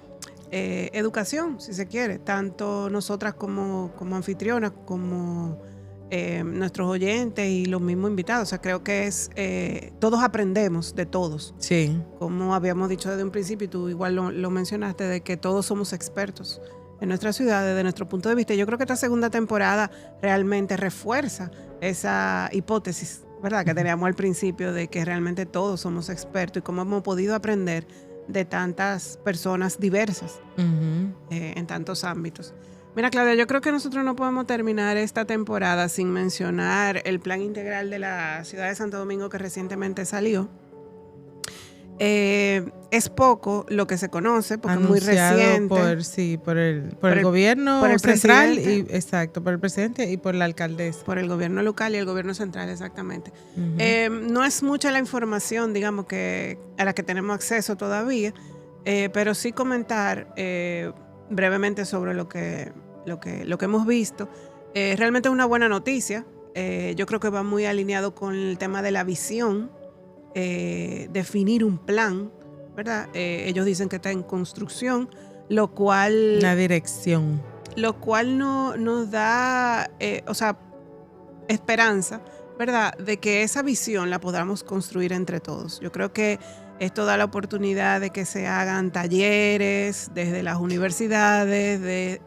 educación, si se quiere, tanto nosotras como anfitrionas, como nuestros oyentes y los mismos invitados. O sea, creo que es todos aprendemos de todos. Sí. Como habíamos dicho desde un principio, y tú igual lo mencionaste, de que todos somos expertos en nuestra ciudad desde nuestro punto de vista. Yo creo que esta segunda temporada realmente refuerza esa hipótesis, ¿verdad?, que teníamos al principio, de que realmente todos somos expertos y cómo hemos podido aprender de tantas personas diversas en tantos ámbitos. Mira, Claudia, yo creo que nosotros no podemos terminar esta temporada sin mencionar el plan integral de la ciudad de Santo Domingo que recientemente salió. Es poco lo que se conoce porque anunciado es muy reciente. por el gobierno por el central, exacto, por el presidente y por la alcaldesa. Por el gobierno local y el gobierno central, exactamente. No es mucha la información, digamos, que a la que tenemos acceso todavía, pero sí comentar brevemente sobre lo que hemos visto. Realmente es una buena noticia. Yo creo que va muy alineado con el tema de la visión, definir un plan, ¿verdad? Ellos dicen que está en construcción, lo cual... Una dirección. Lo cual nos da, esperanza, ¿verdad?, de que esa visión la podamos construir entre todos. Yo creo que esto da la oportunidad de que se hagan talleres desde las universidades,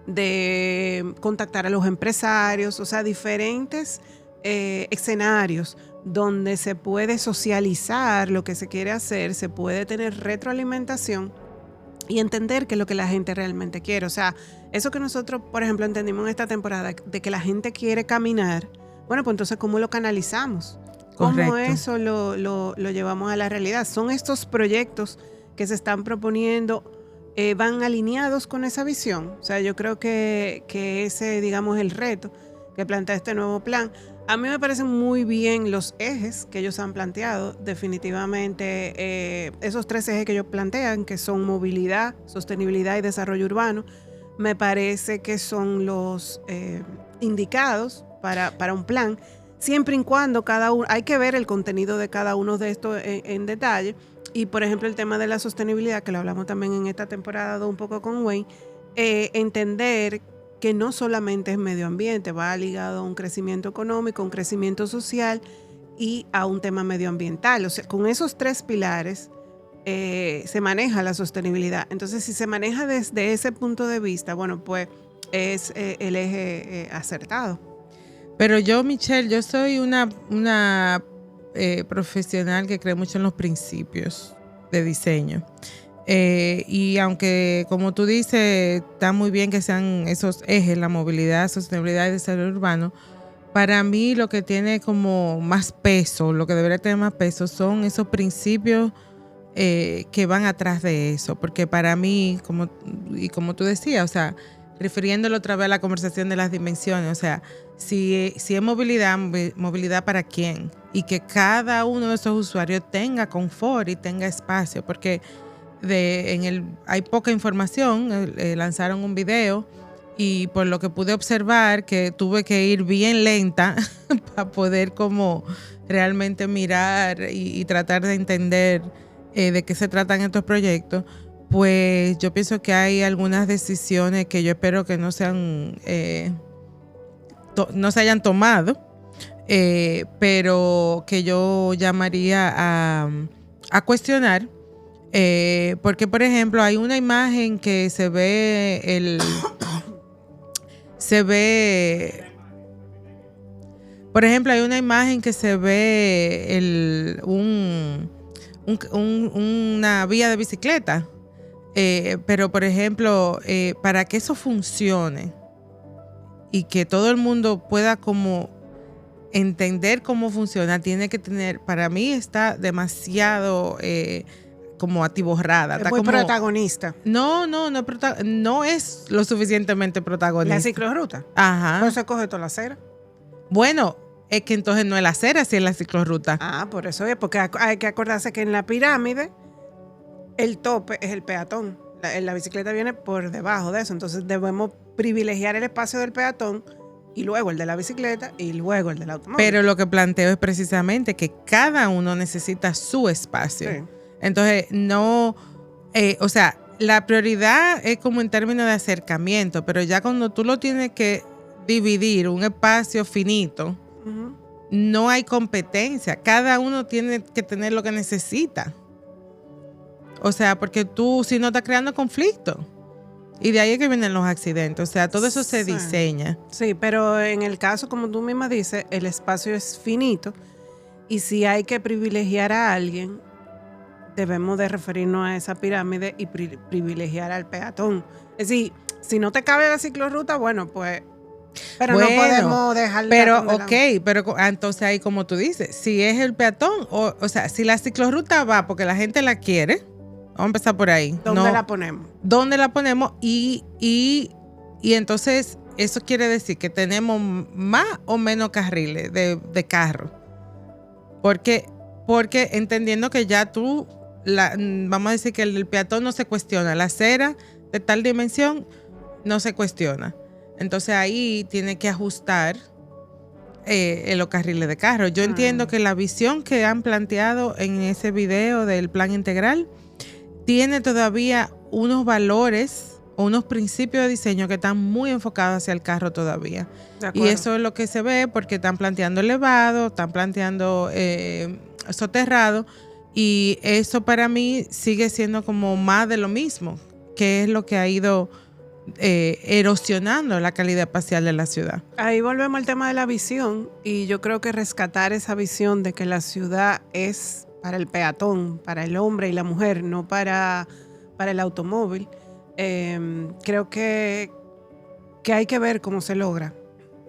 de contactar a los empresarios, o sea, diferentes escenarios donde se puede socializar lo que se quiere hacer, se puede tener retroalimentación y entender qué es lo que la gente realmente quiere. O sea, eso que nosotros, por ejemplo, entendimos en esta temporada, de que la gente quiere caminar, bueno, pues entonces, ¿cómo lo canalizamos? ¿Cómo eso lo llevamos a la realidad? Son estos proyectos que se están proponiendo, van alineados con esa visión. O sea, yo creo que ese, digamos, el reto que plantea este nuevo plan. A mí me parecen muy bien los ejes que ellos han planteado. Definitivamente, esos 3 ejes que ellos plantean, que son movilidad, sostenibilidad y desarrollo urbano, me parece que son los indicados para un plan, siempre y cuando cada uno, hay que ver el contenido de cada uno de estos en detalle. Y, por ejemplo, el tema de la sostenibilidad, que lo hablamos también en esta temporada un poco con Wayne, entender que no solamente es medio ambiente, va ligado a un crecimiento económico, un crecimiento social y a un tema medioambiental. O sea, con esos 3 pilares se maneja la sostenibilidad. Entonces, si se maneja desde ese punto de vista, bueno, pues es el eje acertado. Pero yo, Michelle, yo soy una profesional que cree mucho en los principios de diseño. Y aunque, como tú dices, está muy bien que sean esos ejes, la movilidad, sostenibilidad y desarrollo urbano, para mí lo que tiene como más peso, lo que debería tener más peso, son esos principios que van atrás de eso. Porque para mí, como tú decías, o sea, refiriéndolo otra vez a la conversación de las dimensiones, o sea, si es movilidad, movilidad para quién, y que cada uno de esos usuarios tenga confort y tenga espacio, porque hay poca información. Lanzaron un video y por lo que pude observar, que tuve que ir bien lenta para poder como realmente mirar y tratar de entender de qué se tratan estos proyectos. Pues yo pienso que hay algunas decisiones que yo espero que no sean no se hayan tomado, pero que yo llamaría a cuestionar, porque por ejemplo hay una imagen que se ve por ejemplo, hay una imagen que se ve una vía de bicicleta. Pero por ejemplo, para que eso funcione y que todo el mundo pueda como entender cómo funciona, tiene que tener, para mí está demasiado como atiborrada. Es está muy como, protagonista. No es lo suficientemente protagonista. La ciclorruta. Ajá. Por eso coge toda la acera. Bueno, es que entonces no es la acera, si es la ciclorruta. Ah, por eso es, porque hay que acordarse que en la pirámide el tope es el peatón. La bicicleta viene por debajo de eso. Entonces debemos privilegiar el espacio del peatón y luego el de la bicicleta y luego el del automóvil. Pero lo que planteo es precisamente que cada uno necesita su espacio. Sí. Entonces, no, o sea, la prioridad es como en términos de acercamiento, pero ya cuando tú lo tienes que dividir un espacio finito, Uh-huh. no hay competencia. Cada uno tiene que tener lo que necesita. O sea, porque tú, si no, estás creando conflicto. Y de ahí es que vienen los accidentes. O sea, todo eso se diseña. Sí, pero en el caso, como tú misma dices, el espacio es finito. Y si hay que privilegiar a alguien, debemos de referirnos a esa pirámide y privilegiar al peatón. Es decir, si no te cabe la ciclorruta, bueno, pues... Pero no podemos dejarla. Pero, pero entonces ahí como tú dices, si es el peatón, o sea, si la ciclorruta va porque la gente la quiere, vamos a empezar por ahí. ¿Dónde la ponemos? ¿Dónde la ponemos? Y entonces eso quiere decir que tenemos más o menos carriles de carro. Porque entendiendo que ya vamos a decir que el peatón no se cuestiona, la acera de tal dimensión no se cuestiona. Entonces ahí tiene que ajustar los carriles de carro. Yo entiendo que la visión que han planteado en ese video del plan integral tiene todavía unos valores o unos principios de diseño que están muy enfocados hacia el carro todavía. Y eso es lo que se ve porque están planteando elevado, están planteando soterrado, y eso para mí sigue siendo como más de lo mismo, que es lo que ha ido erosionando la calidad espacial de la ciudad. Ahí volvemos al tema de la visión, y yo creo que rescatar esa visión de que la ciudad es para el peatón, para el hombre y la mujer, no para el automóvil. Creo que hay que ver cómo se logra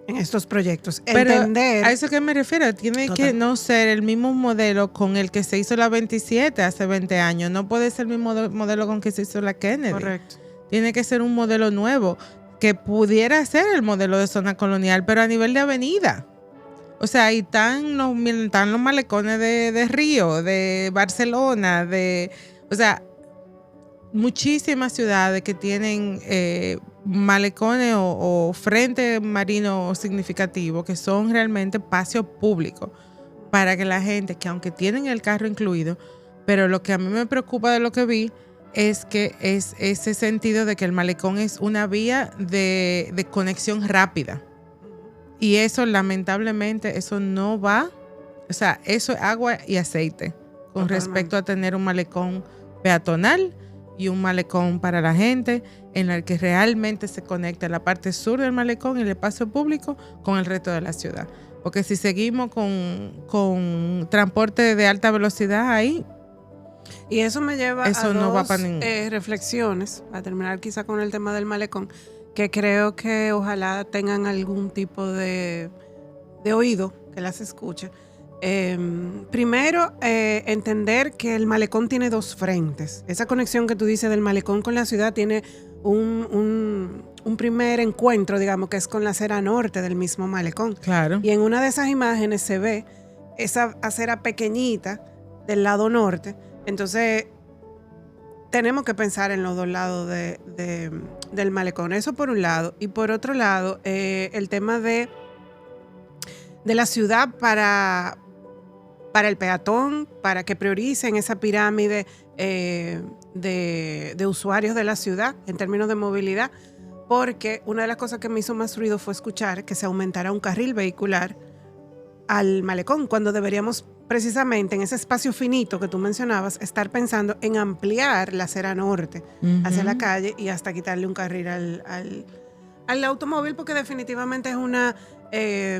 en estos proyectos. Pero entender. A eso que me refiero, tiene que no ser el mismo modelo con el que se hizo la 27 hace 20 años. No puede ser el mismo modelo con que se hizo la Kennedy. Correcto. Tiene que ser un modelo nuevo, que pudiera ser el modelo de zona colonial, pero a nivel de avenida. O sea, ahí están los malecones de Río, de Barcelona, o sea, muchísimas ciudades que tienen malecones o frente marino significativo, que son realmente espacios públicos para que la gente, que aunque tienen el carro incluido, pero lo que a mí me preocupa de lo que vi es que es ese sentido de que el malecón es una vía de conexión rápida. Y eso, lamentablemente, eso no va, o sea, eso es agua y aceite con respecto a tener un malecón peatonal y un malecón para la gente, en el que realmente se conecta la parte sur del malecón y el espacio público con el resto de la ciudad. Porque si seguimos con transporte de alta velocidad ahí, Y eso me lleva Eso a no va dos para ningún. reflexiones, a terminar quizá con el tema del malecón, que creo que ojalá tengan algún tipo de oído que las escuche. Primero, entender que el malecón tiene dos frentes. Esa conexión que tú dices del malecón con la ciudad tiene un primer encuentro, digamos, que es con la acera norte del mismo malecón. Claro. Y en una de esas imágenes se ve esa acera pequeñita del lado norte. Entonces, tenemos que pensar en los dos lados del malecón. Eso por un lado. Y por otro lado, el tema de la ciudad para el peatón, para que prioricen esa pirámide de usuarios de la ciudad en términos de movilidad, porque una de las cosas que me hizo más ruido fue escuchar que se aumentara un carril vehicular al malecón, cuando deberíamos precisamente en ese espacio finito que tú mencionabas, estar pensando en ampliar la acera norte hacia la calle y hasta quitarle un carril al automóvil, porque definitivamente es una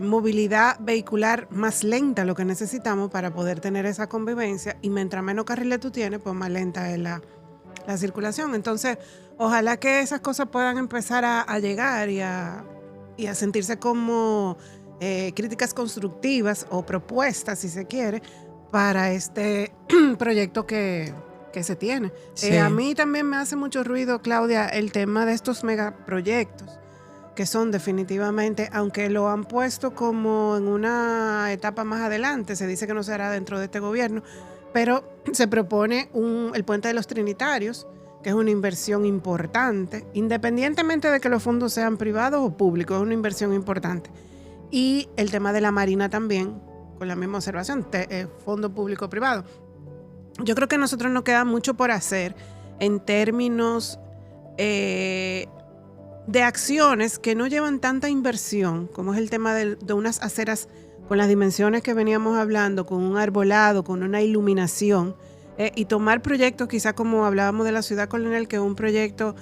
movilidad vehicular más lenta lo que necesitamos para poder tener esa convivencia, y mientras menos carriles tú tienes, pues más lenta es la circulación. Entonces, ojalá que esas cosas puedan empezar a llegar y a sentirse como críticas constructivas o propuestas, si se quiere, para este proyecto que se tiene. Sí. A mí también me hace mucho ruido, Claudia, el tema de estos megaproyectos, que son definitivamente, aunque lo han puesto como en una etapa más adelante, se dice que no se hará dentro de este gobierno, pero se propone el Puente de los Trinitarios, que es una inversión importante, independientemente de que los fondos sean privados o públicos, es una inversión importante. Y el tema de la Marina también, con la misma observación, fondo público-privado. Yo creo que a nosotros nos queda mucho por hacer en términos de acciones que no llevan tanta inversión, como es el tema de unas aceras con las dimensiones que veníamos hablando, con un arbolado, con una iluminación, y tomar proyectos quizás como hablábamos de la Ciudad Colonial, que es un proyecto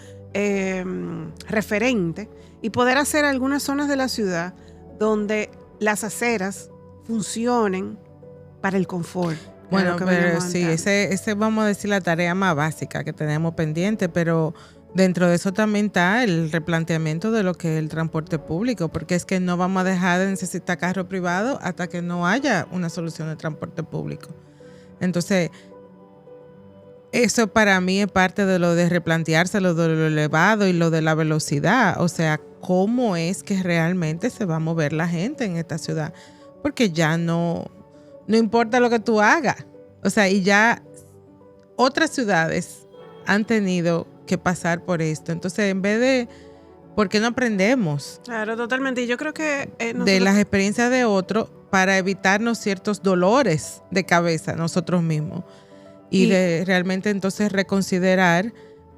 referente, y poder hacer algunas zonas de la ciudad donde las aceras funcionen para el confort. Bueno, pero sí, ese vamos a decir la tarea más básica que tenemos pendiente, pero dentro de eso también está el replanteamiento de lo que es el transporte público, porque es que no vamos a dejar de necesitar carro privado hasta que no haya una solución de transporte público. Entonces, eso para mí es parte de lo de replantearse, lo de lo elevado y lo de la velocidad. O sea, ¿cómo es que realmente se va a mover la gente en esta ciudad? Porque ya no importa lo que tú hagas. O sea, y ya otras ciudades han tenido que pasar por esto. Entonces, en vez de, ¿por qué no aprendemos? Claro, totalmente. Y yo creo que de las experiencias de otros para evitarnos ciertos dolores de cabeza nosotros mismos. Y de realmente entonces reconsiderar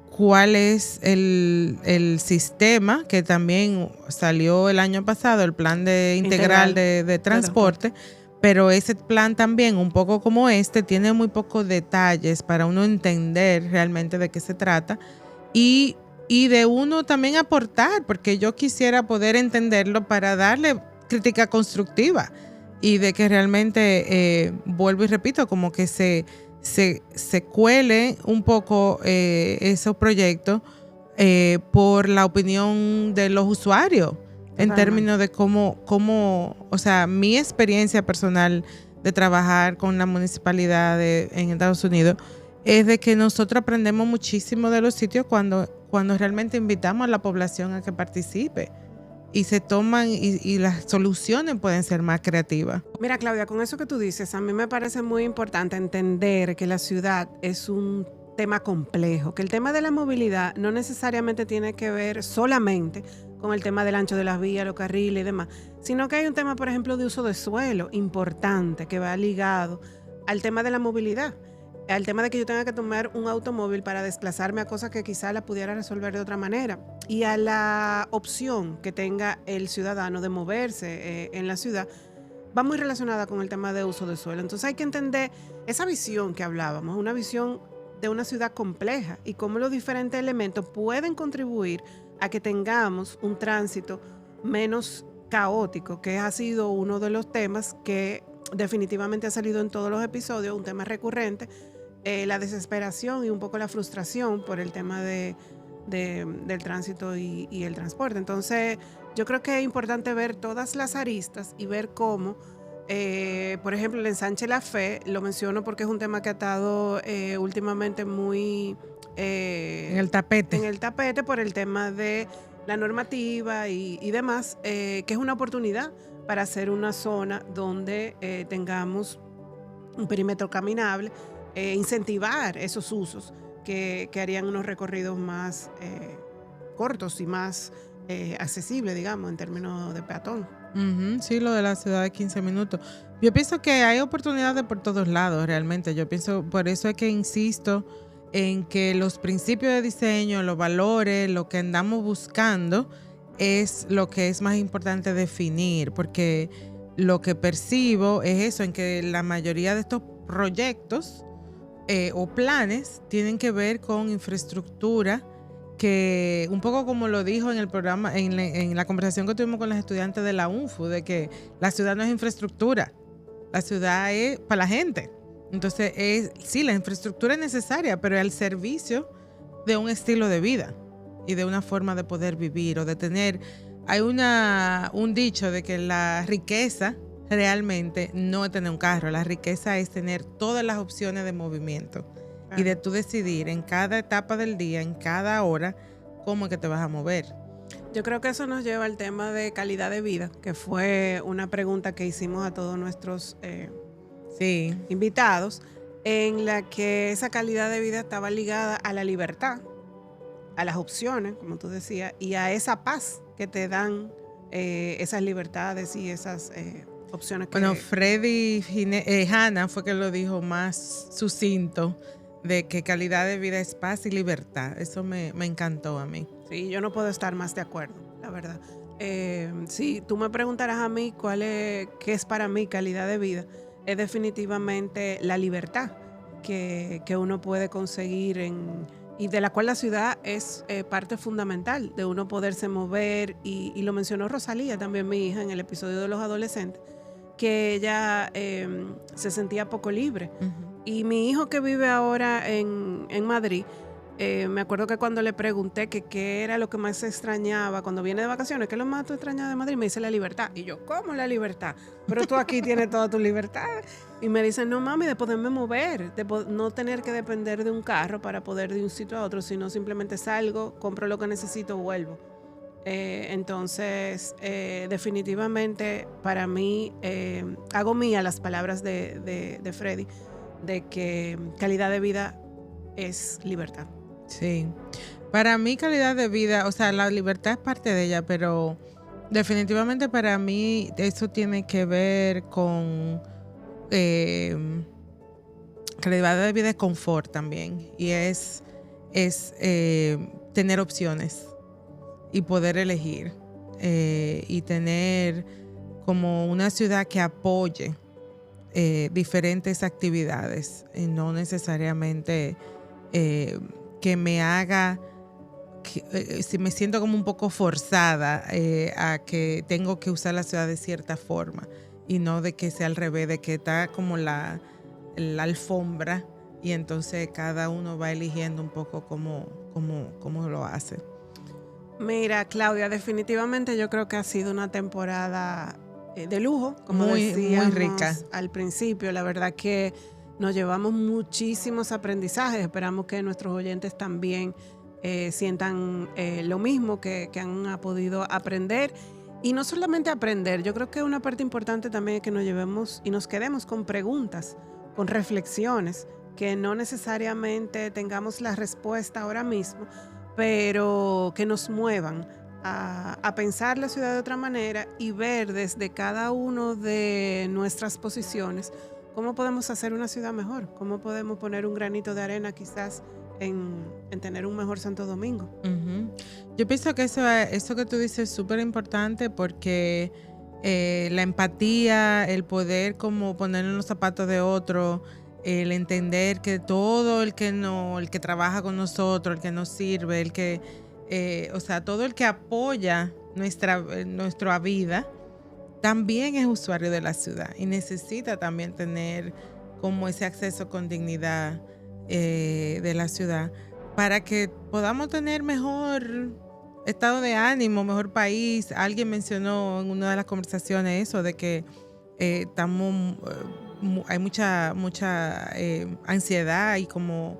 cuál es el sistema que también salió el año pasado, el plan integral de transporte, pero ese plan también, un poco como tiene muy pocos detalles para uno entender realmente de qué se trata y de uno también aportar, porque yo quisiera poder entenderlo para darle crítica constructiva y de que realmente, vuelvo y repito, como que se cuele un poco esos proyectos por la opinión de los usuarios en términos de cómo, o sea, mi experiencia personal de trabajar con la municipalidad en Estados Unidos es de que nosotros aprendemos muchísimo de los sitios cuando realmente invitamos a la población a que participe. Y se toman y las soluciones pueden ser más creativas. Mira, Claudia, con eso que tú dices, a mí me parece muy importante entender que la ciudad es un tema complejo, que el tema de la movilidad no necesariamente tiene que ver solamente con el tema del ancho de las vías, los carriles y demás, sino que hay un tema, por ejemplo, de uso de suelo importante que va ligado al tema de la movilidad. Al tema de que yo tenga que tomar un automóvil para desplazarme a cosas que quizá la pudiera resolver de otra manera, y a la opción que tenga el ciudadano de moverse en la ciudad, va muy relacionada con el tema de uso de suelo. Entonces hay que entender esa visión que hablábamos, una visión de una ciudad compleja y cómo los diferentes elementos pueden contribuir a que tengamos un tránsito menos caótico, que ha sido uno de los temas que definitivamente ha salido en todos los episodios, un tema recurrente, la desesperación y un poco la frustración por el tema del tránsito y el transporte. Entonces, yo creo que es importante ver todas las aristas y ver cómo, por ejemplo, el ensanche La Fe, lo menciono porque es un tema que ha estado últimamente muy en el tapete por el tema de la normativa y demás, que es una oportunidad para hacer una zona donde tengamos un perímetro caminable, incentivar esos usos que harían unos recorridos más cortos y más accesibles, digamos, en términos de peatón. Sí, lo de la ciudad de 15 minutos. Yo pienso que hay oportunidades por todos lados, realmente. Yo pienso, por eso es que insisto en que los principios de diseño, los valores, lo que andamos buscando es lo que es más importante definir, porque lo que percibo es eso, en que la mayoría de estos proyectos o planes tienen que ver con infraestructura, que un poco como lo dijo en el programa, en la conversación que tuvimos con los estudiantes de la UNFU, de que la ciudad no es infraestructura, la ciudad es para la gente. Entonces, sí, la infraestructura es necesaria, pero es al servicio de un estilo de vida y de una forma de poder vivir o de tener. Hay un dicho de que la riqueza realmente no es tener un carro, la riqueza es tener todas las opciones de movimiento y de tú decidir en cada etapa del día, en cada hora, cómo es que te vas a mover. Yo creo que eso nos lleva al tema de calidad de vida, que fue una pregunta que hicimos a todos nuestros invitados, en la que esa calidad de vida estaba ligada a la libertad, a las opciones, como tú decías, y a esa paz que te dan esas libertades y esas opciones. Bueno, Freddy Hanna fue que lo dijo más sucinto, de que calidad de vida es paz y libertad. Eso me encantó a mí. Sí, yo no puedo estar más de acuerdo, la verdad. Si tú me preguntaras a mí qué es para mí calidad de vida, es definitivamente la libertad que uno puede conseguir y de la cual la ciudad es parte fundamental de uno poderse mover, y lo mencionó Rosalía también, mi hija, en el episodio de los adolescentes, que ella se sentía poco libre. Uh-huh. Y mi hijo, que vive ahora en Madrid, me acuerdo que cuando le pregunté que qué era lo que más extrañaba cuando viene de vacaciones, ¿qué es lo más tú extrañas de Madrid? Me dice la libertad. Y yo, ¿cómo la libertad? Pero tú aquí tienes toda tu libertad. Y me dice, no mami, de poderme mover, de no tener que depender de un carro para poder ir de un sitio a otro, sino simplemente salgo, compro lo que necesito, vuelvo. Entonces, definitivamente para mí, hago mía las palabras de Freddy, de que calidad de vida es libertad. Sí, para mí calidad de vida, o sea, la libertad es parte de ella, pero definitivamente para mí eso tiene que ver con calidad de vida, es confort también, y es tener opciones y poder elegir, y tener como una ciudad que apoye diferentes actividades, y no necesariamente que me haga, si me siento como un poco forzada a que tengo que usar la ciudad de cierta forma, y no de que sea al revés, de que está como la alfombra y entonces cada uno va eligiendo un poco cómo lo hace. Mira, Claudia, definitivamente yo creo que ha sido una temporada de lujo, como decíamos, muy rica al principio. La verdad que nos llevamos muchísimos aprendizajes. Esperamos que nuestros oyentes también sientan lo mismo, que han podido aprender. Y no solamente aprender, yo creo que una parte importante también es que nos llevemos y nos quedemos con preguntas, con reflexiones, que no necesariamente tengamos la respuesta ahora mismo, pero que nos muevan a pensar la ciudad de otra manera y ver desde cada uno de nuestras posiciones cómo podemos hacer una ciudad mejor, cómo podemos poner un granito de arena quizás en tener un mejor Santo Domingo. Uh-huh. Yo pienso que eso que tú dices es súper importante, porque la empatía, el poder como poner en los zapatos de otro, el entender que todo el que trabaja con nosotros, el que nos sirve, el que o sea, todo el que apoya nuestra vida, también es usuario de la ciudad y necesita también tener como ese acceso con dignidad de la ciudad, para que podamos tener mejor estado de ánimo, mejor país. Alguien mencionó en una de las conversaciones eso de que hay mucha ansiedad y como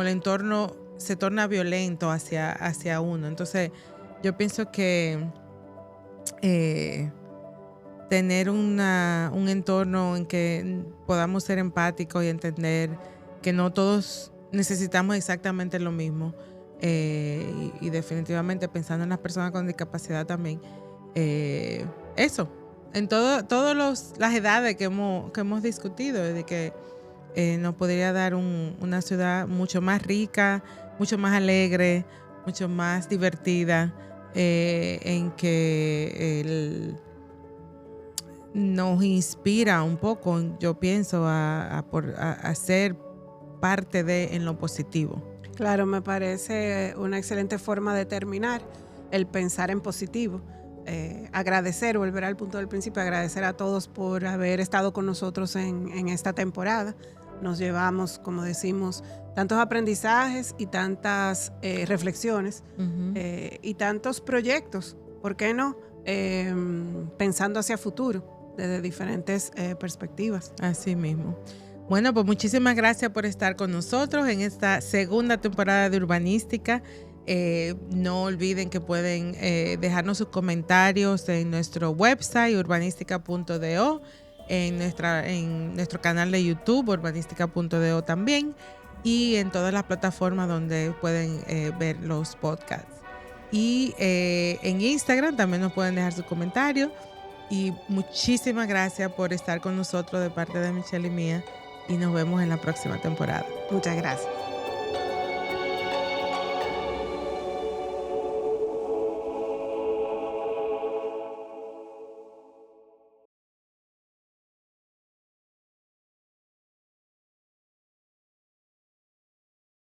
el entorno se torna violento hacia uno. Entonces yo pienso que tener un entorno en que podamos ser empáticos y entender que no todos necesitamos exactamente lo mismo, y definitivamente pensando en las personas con discapacidad también, eso, en todas las edades que hemos discutido, de que nos podría dar una ciudad mucho más rica, mucho más alegre, mucho más divertida, en que nos inspira un poco, yo pienso, a ser parte de en lo positivo. Claro, me parece una excelente forma de terminar, el pensar en positivo. Agradecer, volver al punto del principio, agradecer a todos por haber estado con nosotros en esta temporada. Nos llevamos, como decimos, tantos aprendizajes y tantas reflexiones, y tantos proyectos, ¿por qué no? Pensando hacia futuro, desde diferentes perspectivas. Así mismo. Bueno, pues muchísimas gracias por estar con nosotros en esta segunda temporada de Urbanística. No olviden que pueden dejarnos sus comentarios en nuestro website urbanistica.do, en nuestro canal de YouTube urbanistica.do también, y en todas las plataformas donde pueden ver los podcasts. Y en Instagram también nos pueden dejar sus comentarios. Y muchísimas gracias por estar con nosotros de parte de Michelle y mía, y nos vemos en la próxima temporada. Muchas gracias.